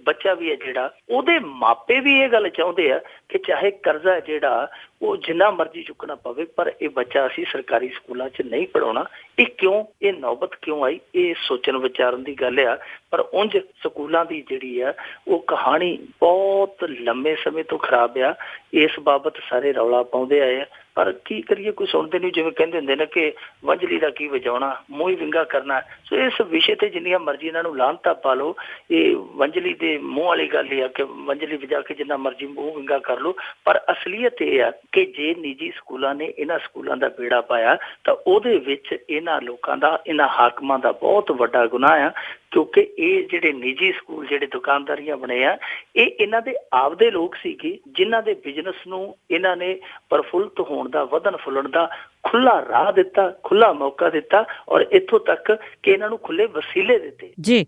ਬੱਚਾ ਵੀ ਹੈ ਜਿਹੜਾ, ਉਹਦੇ ਮਾਪੇ ਵੀ ਇਹ ਗੱਲ ਚਾਹੁੰਦੇ ਆ ਕਿ ਚਾਹੇ ਕਰਜ਼ਾ ਜਿਹੜਾ ਉਹ ਜਿੰਨਾ ਮਰਜ਼ੀ ਚੁੱਕਣਾ ਪਵੇ, ਪਰ ਇਹ ਬੱਚਾ ਅਸੀਂ ਸਰਕਾਰੀ ਸਕੂਲਾਂ 'ਚ ਨਹੀਂ ਪੜ੍ਹਾਉਣਾ। ਇਹ ਕਿਉਂ, ਇਹ ਨੌਬਤ ਕਿਉਂ ਆਈ, ਇਹ ਸੋਚਣ ਵਿਚਾਰਨ ਦੀ ਗੱਲ ਆ। ਪਰ ਉਂਝ ਸਕੂਲਾਂ ਦੀ ਜਿਹੜੀ ਆ ਉਹ ਕਹਾਣੀ ਬਹੁਤ ਲੰਮੇ ਸਮੇਂ ਤੋਂ ਖਰਾਬ ਆ। ਇਸ ਬਾਬਤ ਸਾਰੇ ਰੌਲਾ ਪਾਉਂਦੇ ਆਏ ਆ। ਪਰ ਕੀ ਕਰੀਏ, ਕੋਈ ਸੁਣਦੇ ਨਹੀਂ। ਜਿਵੇਂ ਕਹਿੰਦੇ ਹੁੰਦੇ ਨੇ ਕਿ ਵੰਝਲੀ ਦਾ ਕੀ ਵਜਾਉਣਾ, ਮੂੰਹ ਹੀ ਵਿੰਗਾ ਕਰਨਾ। ਸੋ ਇਸ ਵਿਸ਼ੇ ਤੇ ਜਿੰਨੀਆਂ ਮਰਜ਼ੀ ਇਹਨਾਂ ਨੂੰ ਲਾਹਨਤਾਂ ਪਾ ਲਓ, ਇਹ ਵੰਝਲੀ ਦੇ ਮੂੰਹ ਵਾਲੀ ਗੱਲ ਹੀ ਆ ਕਿ ਵੰਝਲੀ ਵਜਾ ਕੇ ਜਿੰਨਾ ਮਰਜ਼ੀ ਮੂੰਹ ਵਿੰਗਾ ਕਰ ਲਓ। ਪਰ ਅਸਲੀਅਤ ਇਹ ਆ ਕਿ ਜੇ ਨਿੱਜੀ ਸਕੂਲਾਂ ਨੇ ਇਹਨਾਂ ਸਕੂਲਾਂ ਦਾ ਬੇੜਾ ਪਾਇਆ ਤਾਂ ਉਹਦੇ ਵਿੱਚ ਇਹਨਾਂ ਲੋਕਾਂ ਦਾ, ਇਹਨਾਂ ਹਾਕਮਾਂ ਦਾ ਬਹੁਤ ਵੱਡਾ ਗੁਨਾਹ ਆ, ਕਿਉਂਕਿ ਇਹ ਜਿਹੜੇ ਨਿੱਜੀ ਸਕੂਲ, ਜਿਹੜੇ ਦੁਕਾਨਦਾਰੀਆਂ ਬਣੇ ਆ, ਇਹ ਇਹਨਾਂ ਦੇ ਆਪਦੇ ਲੋਕ ਸੀਗੇ ਜਿਨ੍ਹਾਂ ਦੇ ਬਿਜ਼ਨਸ ਨੂੰ ਇਹਨਾਂ ਨੇ ਪ੍ਰਫੁੱਲਤ ਹੋਣ ਦਾ, ਵਧਣ ਫੁੱਲਣ ਦਾ ਖੁੱਲਾ ਰਾਹ ਦਿੱਤਾ, ਖੁੱਲਾ ਮੌਕਾ ਦਿੱਤਾ, ਔਰ ਇੱਥੋਂ ਤੱਕ ਕਿ ਇਹਨਾਂ ਨੂੰ ਖੁੱਲੇ ਵਸੀਲੇ ਦਿੱਤੇ ਜੀ।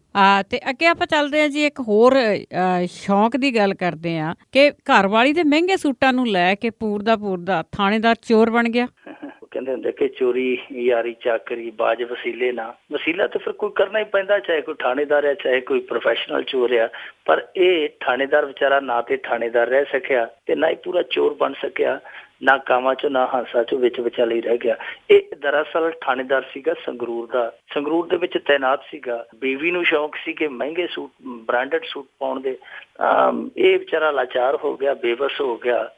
ਤੇ ਅੱਗੇ ਆਪਾਂ ਚੱਲਦੇ ਹਾਂ ਜੀ, ਇੱਕ ਹੋਰ ਸ਼ੌਂਕ ਦੀ ਗੱਲ ਕਰਦੇ ਹਾਂ ਕਿ ਘਰਵਾਲੀ ਦੇ ਮਹਿੰਗੇ ਸੂਟਾਂ ਨੂੰ ਲੈ ਕੇ ਪੂਰਦਾ ਥਾਣੇਦਾਰ ਚੋਰ ਬਣ ਗਿਆ। ਕਹਿੰਦੇ ਹੁੰਦੇ ਕਿ ਚੋਰੀ ਯਾਰੀ ਚਾਕਰੀ ਬਾਜ ਵਸੀਲੇ ਨਾ। ਵਸੀਲਾ ਤਾਂ ਫਿਰ ਕੋਈ ਕਰਨਾ ਹੀ ਪੈਂਦਾ, ਚਾਹੇ ਕੋਈ ਥਾਣੇਦਾਰ ਹੈ, ਚਾਹੇ ਕੋਈ ਪ੍ਰੋਫੈਸ਼ਨਲ ਚੋਰ ਆ। ਪਰ ਇਹ ਥਾਣੇਦਾਰ ਵਿਚਾਰਾ ਨਾ ਤੇ ਥਾਣੇਦਾਰ ਰਹਿ ਸਕਿਆ ਤੇ ਨਾ ਹੀ ਪੂਰਾ ਚੋਰ ਬਣ ਸਕਿਆ, ਨਾ ਕਾਵਾਂ ਚੋਂ ਨਾ ਹਾਂਸਾ ਚੋਂ, ਵਿੱਚ ਵਿਚਾਲੇ ਰਹਿ ਗਿਆ। ਇਹ ਦਰਅਸਲ ਥਾਣੇਦਾਰ ਸੀਗਾ ਸੰਗਰੂਰ ਦਾ, ਸੰਗਰੂਰ ਦੇ ਵਿੱਚ ਤੈਨਾਤ ਸੀਗਾ। ਬੀਵੀ ਨੂੰ ਸ਼ੌਂਕ ਸੀ ਕਿ ਮਹਿੰਗੇ ਸੂਟ, ਬ੍ਰਾਂਡਡ ਸੂਟ ਪਾਉਣ ਦੇ। ਇਹ ਵਿਚਾਰਾ ਲਾਚਾਰ ਹੋ ਗਿਆ, ਬੇਬਸ ਹੋ ਗਿਆ।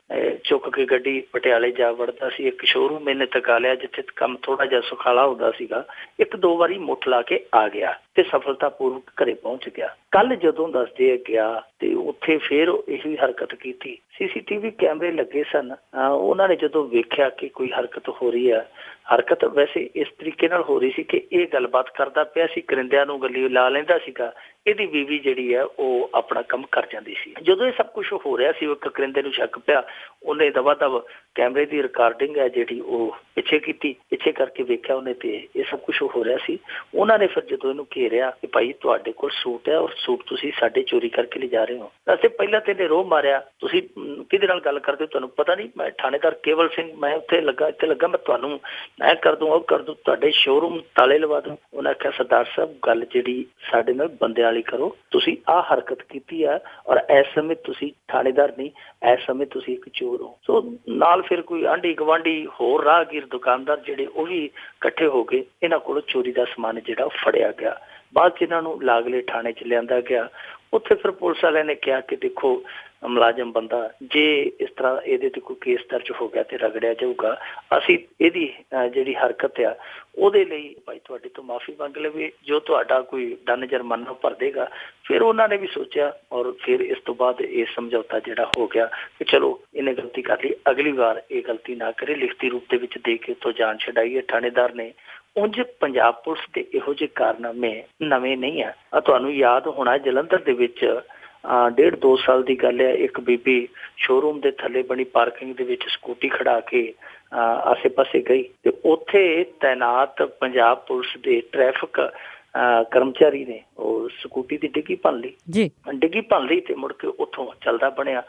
ਚੁੱਕ ਕੇ ਗੱਡੀ ਪਟਿਆਲੇ ਜਾ ਵੜਦਾ ਸੀ। ਇੱਕ ਸ਼ੋਰੂਮ ਇਹਨੇ ਤਕਾ ਲਿਆ ਜਿੱਥੇ ਕੰਮ ਥੋੜਾ ਜਿਹਾ ਸੁਖਾਲਾ ਹੁੰਦਾ ਸੀਗਾ। 1-2 ਵਾਰੀ ਮੁੱਠ ਲਾ ਕੇ ਆ ਗਿਆ ਤੇ ਸਫਲਤਾਪੂਰਵਕ ਘਰੇ ਪਹੁੰਚ ਗਿਆ। ਕੱਲ ਜਦੋਂ ਦੱਸਦੇ ਗਿਆ ਤੇ ਉੱਥੇ ਫੇਰ ਇਹੀ ਹਰਕਤ ਕੀਤੀ। CCTV ਕੈਮਰੇ ਲੱਗੇ ਸਨ। ਉਹਨਾਂ ਨੇ ਜਦੋਂ ਵੇਖਿਆ ਕਿ ਕੋਈ ਹਰਕਤ ਹੋ ਰਹੀ ਹੈ, ਹਰਕਤ ਵੈਸੇ ਇਸ ਤਰੀਕੇ ਨਾਲ ਹੋ ਰਹੀ ਸੀ ਕਿ ਇਹ ਗੱਲਬਾਤ ਕਰਦਾ ਪਿਆ ਸੀ, ਕਰਿੰਦਿਆਂ ਨੂੰ ਗੱਲੀ ਲਾ ਲੈਂਦਾ ਸੀਗਾ। ਇਹਦੀ ਬੀਵੀ ਜਿਹੜੀ ਹੈ ਉਹ ਆਪਣਾ ਕੰਮ ਕਰ ਜਾਂਦੀ ਸੀ। ਜਦੋਂ ਇਹ ਸਭ ਕੁਝ ਹੋ ਰਿਹਾ ਸੀ, ਉਹ ਇੱਕ ਕਰਿੰਦੇ ਨੂੰ ਸ਼ੱਕ ਪਿਆ। ਉਹਨੇ ਦਵਾ ਦਵ ਕੈਮਰੇ ਦੀ ਰਿਕਾਰਡਿੰਗ ਹੈ ਜਿਹੜੀ ਉਹ ਪਿੱਛੇ ਕੀਤੀ। ਪਿੱਛੇ ਕਰਕੇ ਵੇਖਿਆ ਉਹਨੇ ਤੇ ਇਹ ਸਭ ਕੁਝ ਹੋ ਰਿਹਾ ਸੀ। ਉਹਨਾਂ ਨੇ ਫਿਰ ਜਦੋਂ ਇਹਨੂੰ ਘੇਰਿਆ ਕਿ ਭਾਈ ਤੁਹਾਡੇ ਕੋਲ ਸੂਟ ਹੈ ਔਰ ਸੂਟ ਤੁਸੀਂ ਸਾਡੇ ਚੋਰੀ ਕਰਕੇ ਲਿਜਾ ਰਹੇ ਹੋ। ਅਸੀਂ ਪਹਿਲਾਂ ਤੇ ਇਹਨੇ ਰੋਹ ਮਾਰਿਆ, ਤੁਸੀਂ ਕਿਹਦੇ ਨਾਲ ਗੱਲ ਕਰਦੇ ਹੋ, ਤੁਹਾਨੂੰ ਪਤਾ ਨਹੀਂ ਮੈਂ ਥਾਣੇਦਾਰ ਕੇਵਲ ਸਿੰਘ, ਮੈਂ ਉੱਥੇ ਲੱਗਾ, ਇੱਥੇ ਲੱਗਾ, ਮੈਂ ਤੁਹਾਨੂੰ ਮੈਂ ਕਰ ਦੂੰ, ਉਹ ਕਰ ਦੂੰ, ਤੁਹਾਡੇ ਸ਼ੋਰੂਮ ਤਾਲੇ ਲਵਾ ਦੂੰ। ਉਹਨਾਂ ਆਖਿਆ ਸਰਦਾਰ ਸਾਹਿਬ ਗੱਲ ਜਿਹੜੀ ਸਾਡੇ ਨਾਲ ਬੰਦੇ ਵਾਲੀ ਕਰੋ, ਤੁਸੀਂ ਆਹ ਹਰਕਤ ਕੀਤੀ ਆ ਔਰ ਇਸ ਸਮੇਂ ਤੁਸੀਂ ਥਾਣੇਦਾਰ ਨਹੀਂ, ਇਸ ਸਮੇਂ ਤੁਸੀਂ ਇੱਕ ਚੋਰ ਹੋ। ਸੋ ਨਾਲ ਫਿਰ ਕੋਈ ਆਂਢੀ ਗੁਆਂਢੀ ਹੋਰ ਰਾਹਗੀਰ ਦੁਕਾਨਦਾਰ ਜਿਹੜੇ ਉਹ ਵੀ ਇਕੱਠੇ ਹੋ ਗਏ। ਇਹਨਾਂ ਕੋਲੋਂ ਚੋਰੀ ਦਾ ਸਮਾਨ ਜਿਹੜਾ ਉਹ ਫੜਿਆ ਗਿਆ। ਬਾਅਦ 'ਚ ਇਹਨਾਂ ਨੂੰ ਲਾਗਲੇ ਥਾਣੇ 'ਚ ਲਿਆਂਦਾ ਗਿਆ। ਉੱਥੇ ਫਿਰ ਪੁਲਿਸ ਵਾਲਿਆਂ ਨੇ ਕਿਹਾ ਕਿ ਦੇਖੋ ਮੁਲਾਜ਼ਮ ਬੰਦਾ, ਜੇ ਇਸ ਤਰ੍ਹਾਂ ਇਹਦੇ ਤੇ ਕੋਈ ਕੇਸ ਦਰਜ ਹੋ ਗਿਆ ਤੇ ਰਗੜਿਆ ਜਾਊਗਾ, ਅਸੀਂ ਇਹਦੀ ਜਿਹੜੀ ਹਰਕਤ ਆ ਉਹਦੇ ਲਈ ਭਾਈ ਤੁਹਾਡੇ ਤੋਂ ਮਾਫੀ ਮੰਗ ਲਵੇ, ਜੋ ਤੁਹਾਡਾ ਕੋਈ ਦੰਡ ਜੁਰਮਾਨਾ ਭਰ ਦੇਗਾ। ਫਿਰ ਉਹਨਾਂ ਨੇ ਵੀ ਸੋਚਿਆ ਔਰ ਫਿਰ ਇਸ ਤੋਂ ਬਾਅਦ ਇਹ ਸਮਝੌਤਾ ਜਿਹੜਾ ਹੋ ਗਿਆ ਕਿ ਚਲੋ ਇਹਨੇ ਗਲਤੀ ਕਰ ਲਈ, ਅਗਲੀ ਵਾਰ ਇਹ ਗਲਤੀ ਨਾ ਕਰੇ, ਲਿਖਤੀ ਰੂਪ ਦੇ ਵਿੱਚ ਦੇ ਕੇ ਉੱਥੋਂ ਜਾਨ ਛਡਾਈ ਹੈ ਥਾਣੇਦਾਰ ਨੇ। ਉਂਝ ਪੰਜਾਬ ਪੁਲਿਸ ਦੇ ਇਹੋ ਜਿਹੇ ਕਾਰਨਾਮੇ ਨਵੇਂ ਨਹੀਂ ਆ। ਤੁਹਾਨੂੰ ਯਾਦ ਹੋਣਾ ਜਲੰਧਰ ਦੇ ਵਿੱਚ 1.5-2 ਸਾਲ ਦੀ ਗੱਲ ਹੈ, ਇੱਕ ਬੀਬੀ ਸ਼ੋਰੂਮ ਦੇ ਥੱਲੇ ਬਣੀ ਪਾਰਕਿੰਗ ਦੇ ਵਿੱਚ ਸਕੂਟੀ ਖੜਾ ਕੇ ਆਸੇ-ਪਾਸੇ ਗਈ ਤੇ ਉੱਥੇ ਤੈਨਾਤ ਪੰਜਾਬ ਪੁਲਿਸ ਦੇ ਟ੍ਰੈਫਿਕ ਕਰਮਚਾਰੀ ਨੇ ਉਹ ਸਕੂਟੀ ਦੀ ਡਿੱਗੀ ਭੰਨ ਲਈ ਤੇ ਮੁੜ ਕੇ ਉੱਥੋਂ ਚੱਲਦਾ ਬਣਿਆ।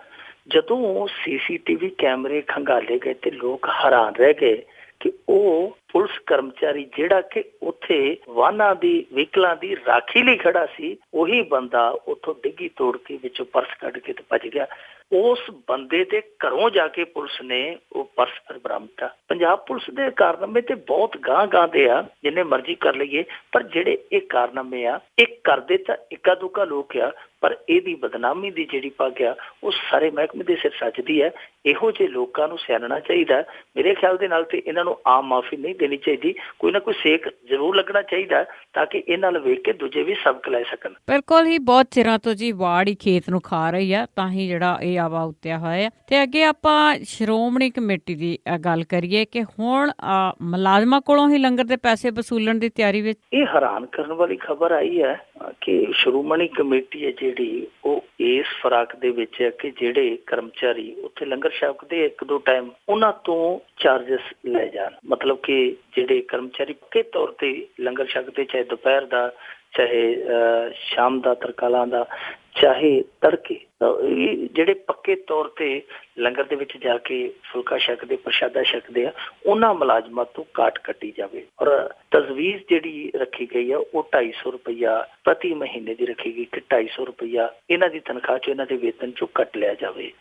ਜਦੋਂ CCTV ਕੈਮਰੇ ਖੰਗਾਲੇ ਗਏ ਤੇ ਲੋਕ ਹੈਰਾਨ ਰਹਿ ਗਏ ਕਿ ਉਹ ਪੁਲਿਸ ਕਰਮਚਾਰੀ ਜਿਹੜਾ ਕਿ ਉੱਥੇ ਵਾਹਨਾਂ ਦੀ, ਵਹੀਕਲਾਂ ਦੀ ਰਾਖੀ ਲਈ ਖੜਾ ਸੀ, ਉਹੀ ਬੰਦਾ ਉੱਥੋਂ ਡਿੱਗੀ ਤੋੜ ਕੇ ਵਿੱਚੋਂ ਪਰਸ ਕੱਢ ਕੇ ਤੇ ਭੱਜ ਗਿਆ। ਉਸ ਬੰਦੇ ਦੇ ਘਰੋਂ ਜਾ ਕੇ ਪੁਲਿਸ ਨੇ ਉਹ ਪਰਸ ਬਰਾਮਦ ਕੀਤਾ। ਪੰਜਾਬ ਪੁਲਿਸ ਦੇ ਕਾਰਨਾਮੇ ਤੇ ਬਹੁਤ ਗਾਂਹ ਦੇ ਆ, ਜਿੰਨੇ ਮਰਜ਼ੀ ਕਰ ਲਈਏ, ਪਰ ਜਿਹੜੇ ਇਹ ਕਾਰਨਾਮੇ ਆ ਇਹ ਕਰਦੇ ਤਾਂ ਇੱਕਾ ਦੁੱਕਾ ਲੋਕ ਆ, ਪਰ ਇਹਦੀ ਬਦਨਾਮੀ ਦੀ ਜਿਹੜੀ ਪੱਗ ਆ ਉਹ ਸਾਰੇ ਮਹਿਕਮੇ ਦੇ ਸਿਰ ਸੱਜਦੀ ਹੈ। ਇਹੋ ਜਿਹੇ ਲੋਕਾਂ ਨੂੰ ਸਿਆਣਨਾ ਚਾਹੀਦਾ। ਮੇਰੇ ਖਿਆਲ ਦੇ ਨਾਲ ਤੇ ਇਹਨਾਂ ਨੂੰ ਆਮ ਮਾਫੀ ਨਹੀਂ ਦੇਣੀ ਚਾਹੀਦੀ, ਕੋਈ ਨਾ ਕੋਈ ਸੇਕ ਜ਼ਰੂਰ ਲੱਗਣਾ ਚਾਹੀਦਾ ਤਾਂ ਕਿ ਇਹਨਾਂ ਨੂੰ ਵੇਖ ਕੇ ਦੂਜੇ ਵੀ ਸਬਕ ਲੈ ਸਕਣ। ਬਿਲਕੁਲ ਹੀ, ਬਹੁਤ ਚਿਰਾਂ ਤੋਂ ਜੀ ਵਾੜ ਹੀ ਖੇਤ ਨੂੰ ਖਾ ਰਹੀ ਆ, ਤਾਂ ਹੀ ਜਿਹੜਾ ਇਹ ਆਵਾ ਉੱਤਿਆ ਹੋਇਆ ਹੈ। ਤੇ ਅੱਗੇ ਆਪਾਂ ਸ਼੍ਰੋਮਣੀ ਕਮੇਟੀ ਦੀ ਗੱਲ ਕਰੀਏ ਕਿ ਹੁਣ ਮੁਲਾਜ਼ਮਾਂ ਕੋਲੋਂ ਹੀ ਲੰਗਰ ਦੇ ਪੈਸੇ ਵਸੂਲਣ ਦੀ ਤਿਆਰੀ ਵਿੱਚ। ਇਹ ਹੈਰਾਨ ਕਰਨ ਵਾਲੀ ਖਬਰ ਆਈ ਹੈ ਕਿ ਸ਼੍ਰੋਮਣੀ ਕਮੇਟੀ ਹੈ ਜਿਹੜੀ ਉਹ ਇਸ ਫਰਾਕ ਦੇ ਵਿੱਚ ਹੈ ਕਿ ਜਿਹੜੇ ਕਰਮਚਾਰੀ ਉੱਥੇ ਲੰਗਰ ਛਕਦੇ 1-2 ਟਾਈਮ ਉਹਨਾਂ ਤੋਂ ਚਾਰਜਸ ਲੈ ਜਾਣ। ਮਤਲਬ ਕਿ ਜਿਹੜੇ ਕਰਮਚਾਰੀ ਪੱਕੇ ਤੌਰ ਤੇ ਲੰਗਰ ਛਕਦੇ, ਚਾਹੇ ਦੁਪਹਿਰ ਦਾ, ਚਾਹੇ ਸ਼ਾਮ ਦਾ, ਤਰਕਾਲਾਂ ਦਾ, ਚਾਹੇ ਤੜਕੇ, ਜਿਹੜੇ ਪੱਕੇ ਤੌਰ ਤੇ ਲੰਗਰ ਦੇ ਵਿੱਚ ਜਾ ਕੇ ਫੁਲਕਾ ਛਕਦੇ, ਪ੍ਰਸ਼ਾਦਾ ਛਕਦੇ ਆ, ਉਹਨਾਂ ਮੁਲਾਜ਼ਮਾਂ ਤੋਂ ਕਾਟ ਕੱਟੀ ਜਾਵੇ। ਔਰ ਤਜਵੀਜ਼ ਜਿਹੜੀ ਰੱਖੀ ਗਈ ਆ ਉਹ 250 ਰੁਪਇਆ ਪ੍ਰਤੀ ਮਹੀਨੇ ਦੀ ਰੱਖੀ ਗਈ ਕਿ 250 ਰੁਪਇਆ ਇਹਨਾਂ ਦੀ ਤਨਖਾਹ ਚੋਂ, ਇਹਨਾਂ ਦੇ ਵੇਤਨ ਚੋਂ ਕੱਟ ਲਿਆ ਜਾਵੇ।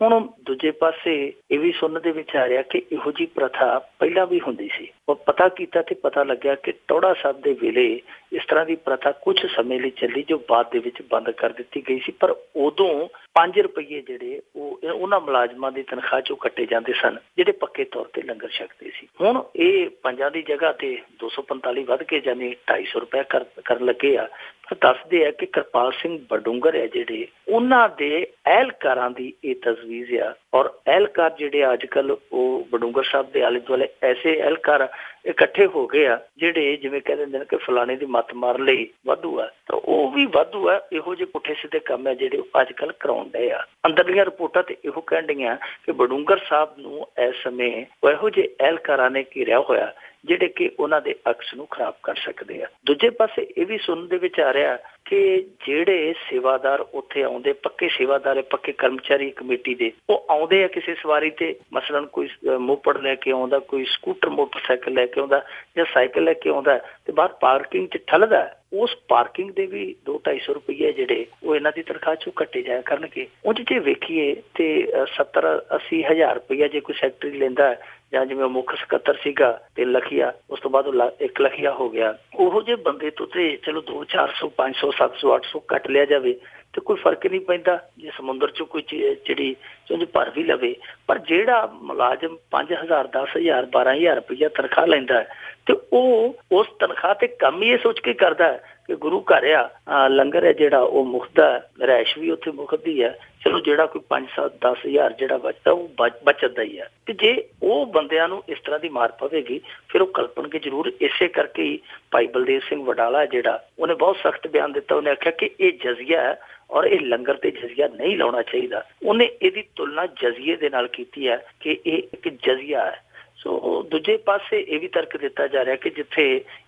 ਹੁਣ ਦੂਜੇ ਪਾਸੇ ਇਹ ਵੀ ਸੁਣਨ ਦੇ ਵਿੱਚ ਆ ਰਿਹਾ ਕਿ ਇਹੋ ਜਿਹੀ ਪ੍ਰਥਾ ਪਹਿਲਾਂ ਵੀ ਹੁੰਦੀ ਸੀ। ਉਹ ਪਤਾ ਕੀਤਾ ਤੇ ਪਤਾ ਲੱਗਿਆ ਕਿ ਟੌੜਾ ਸਾਹਿਬ ਦੇ ਵੇਲੇ ਇਸ ਤਰ੍ਹਾਂ ਦੀ ਪ੍ਰਥਾ ਕੁਝ ਸਮੇਂ ਲਈ ਚੱਲੀ, ਜੋ ਬਾਅਦ ਦੇ ਵਿੱਚ ਬੰਦ ਕਰ ਦਿੱਤੀ ਕੀਤੀ ਗਈ ਸੀ, ਪਰ ਉਦੋਂ 5 ਰੁਪਏ ਜਿਹੜੇ ਉਹ ਉਹਨਾਂ ਮੁਲਾਜ਼ਮਾਂ ਦੀ ਤਨਖਾਹ ਚੋਂ ਕੱਟੇ ਜਾਂਦੇ ਸਨ ਜਿਹੜੇ ਪੱਕੇ ਤੌਰ ਤੇ ਲੰਗਰ ਛਕਦੇ ਸੀ। ਹੁਣ ਇਹ 5 ਦੀ ਜਗ੍ਹਾ ਤੇ 245 ਵੱਧ ਕੇ ਜਾਨੀ 250 ਰੁਪਏ ਕਰਨ ਲੱਗੇ ਆ। ਪਰ ਦੱਸਦੇ ਆ ਕਿ ਕਿਰਪਾਲ ਸਿੰਘ ਬਡੂੰਗਰ ਹੈ ਜਿਹੜੇ ਉਹਨਾਂ ਦੇ ਅਹਿਲਕਾਰਾਂ ਦੀ ਇਹ ਤਜਵੀਜ਼ ਆ, ਔਰ ਅਹਿਲਕਾਰ ਜਿਹੜੇ ਅੱਜ ਕੱਲ੍ਹ ਉਹ ਬਡੂੰਗਰ ਸਾਹਿਬ ਦੇ ਆਲੇ ਦੁਆਲੇ ਐਸੇ ਅਹਿਲਕਾਰ ਇਕੱਠੇ ਹੋ ਗਏ ਆ ਜਿਹੜੇ ਜਿਵੇਂ ਕਹਿ ਦਿੰਦੇ ਨੇ ਕਿ ਫਲਾਣੇ ਦੀ ਮੱਤ ਮਾਰਨ ਲਈ ਵਾਧੂ ਆ, ਤਾਂ ਉਹ ਵੀ ਵਾਧੂ ਆ। ਇਹੋ ਜਿਹੇ ਪੁੱਠੇ ਸਿੱਧੇ ਕੰਮ ਹੈ ਜਿਹੜੇ ਉਹ ਅੱਜ ਕੱਲ੍ਹ ਕਰਾਉਣ ਡਏ ਆ। ਅੰਦਰਲੀਆਂ ਰਿਪੋਰਟਾਂ ਤੇ ਇਹੋ ਕਹਿਣ ਡੀਆਂ ਕਿ ਬਡੂੰਗਰ ਸਾਹਿਬ ਨੂੰ ਇਸ ਸਮੇਂ ਇਹੋ ਜਿਹੇ ਅਹਿਲਕਾਰਾਂ ਨੇ ਘੇਰਿਆ ਹੋਇਆ ਜਿਹੜੇ ਕਿ ਉਹਨਾਂ ਦੇ ਅਕਸ ਨੂੰ ਖਰਾਬ ਕਰ ਸਕਦੇ ਆ। ਦੂਜੇ ਪਾਸੇ ਇਹ ਵੀ ਸੁਣਨ ਦੇ ਵਿੱਚ ਆ ਰਿਹਾ ਕਿ ਜਿਹੜੇ ਸੇਵਾਦਾਰ ਉੱਥੇ ਆਉਂਦੇ, ਪੱਕੇ ਸੇਵਾਦਾਰ, ਪੱਕੇ ਕਰਮਚਾਰੀ ਕਮੇਟੀ ਦੇ, ਉਹ ਆਉਂਦੇ ਆ ਕਿਸੇ ਸਵਾਰੀ ਤੇ, ਮਸਲਨ ਕੋਈ ਮੋਪੜ ਲੈ ਕੇ ਆਉਂਦਾ, ਕੋਈ ਸਕੂਟਰ ਮੋਟਰਸਾਈਕਲ ਲੈ ਕੇ ਆਉਂਦਾ ਜਾਂ ਸਾਈਕਲ ਲੈ ਕੇ ਆਉਂਦਾ ਤੇ ਬਾਹਰ ਪਾਰਕਿੰਗ 'ਚ ਠੱਲਦਾ, ਉਸ ਪਾਰਕਿੰਗ ਦੇ ਵੀ 200-250 ਰੁਪਏ ਜਿਹੜੇ ਉਹ ਇਹਨਾਂ ਦੀ ਤਨਖਾਹ ਚੋਂ ਕੱਟੇ ਜਾਇਆ ਕਰਨਗੇ। ਉਂਝ ਜੇ ਵੇਖੀਏ ਤੇ 70-80 ਹਜ਼ਾਰ ਰੁਪਇਆ ਜੇ ਕੋਈ ਸੈਕਟਰੀ ਲੈਂਦਾ ਜਾਂ ਜਿਵੇਂ ਮੁੱਖ ਸਕੱਤਰ ਸੀਗਾ 3 ਲੱਖੀਆ, ਉਸ ਤੋਂ ਬਾਅਦ 1 ਲੱਖੀਆ ਹੋ ਗਿਆ, ਉਹੋ ਜਿਹੇ ਬੰਦੇ ਤੋਂ ਤੇ ਚਲੋ 200-400 500 700 800 ਕੱਟ ਲਿਆ ਜਾਵੇ ਤੇ ਕੋਈ ਫਰਕ ਨਹੀਂ ਪੈਂਦਾ ਜੇ ਸਮੁੰਦਰ ਚੋਂ ਕੋਈ ਚਿੜੀ ਚੁੰਝ ਭਰ ਵੀ ਲਵੇ। ਪਰ ਜਿਹੜਾ ਮੁਲਾਜ਼ਮ 5000 10,000 12,000 ਰੁਪਇਆ ਤਨਖਾਹ ਲੈਂਦਾ ਤੇ ਉਹ ਉਸ ਤਨਖਾਹ ਤੇ ਕੰਮ ਹੀ ਇਹ ਸੋਚ ਕੇ ਕਰਦਾ ਹੈ ਕਿ ਗੁਰੂ ਘਰ ਆ, ਲੰਗਰ ਹੈ ਜਿਹੜਾ ਉਹ ਮੁਫਤ ਹੈ, ਰਿਹਾਇਸ਼ ਵੀ ਉੱਥੇ ਮੁਫਤ ਦੀ ਹੈ, ਚਲੋ ਜਿਹੜਾ ਕੋਈ 5-7-10,000 ਜਿਹੜਾ ਬਚਦਾ ਉਹ ਬਚਤ ਦਾ ਹੀ ਹੈ। ਤੇ ਜੇ ਉਹ ਬੰਦਿਆਂ ਨੂੰ ਇਸ ਤਰ੍ਹਾਂ ਦੀ ਮਾਰ ਪਵੇਗੀ ਫਿਰ ਉਹ ਕਲਪਣਗੇ ਜ਼ਰੂਰ। ਇਸੇ ਕਰਕੇ ਹੀ ਭਾਈ ਬਲਦੇਵ ਸਿੰਘ ਵਡਾਲਾ ਜਿਹੜਾ ਉਹਨੇ ਬਹੁਤ ਸਖਤ ਬਿਆਨ ਦਿੱਤਾ, ਉਹਨੇ ਆਖਿਆ ਕਿ ਇਹ ਜਜ਼ੀਆ ਹੈ ਔਰ ਇਹ ਲੰਗਰ ਤੇ ਜਜ਼ੀਆ ਨਹੀਂ ਲਾਉਣਾ ਚਾਹੀਦਾ। ਉਹਨੇ ਇਹਦੀ ਤੁਲਨਾ ਜਜ਼ੀਏ ਦੇ ਨਾਲ ਕੀਤੀ ਹੈ ਕਿ ਇਹ ਇੱਕ ਜਜ਼ੀਆ ਹੈ। ਸੋ ਦੂਜੇ ਪਾਸੇ ਇਹ ਵੀ ਤਰਕ ਦਿੱਤਾ ਜਾ ਰਿਹਾ ਕਿ ਜਿੱਥੇ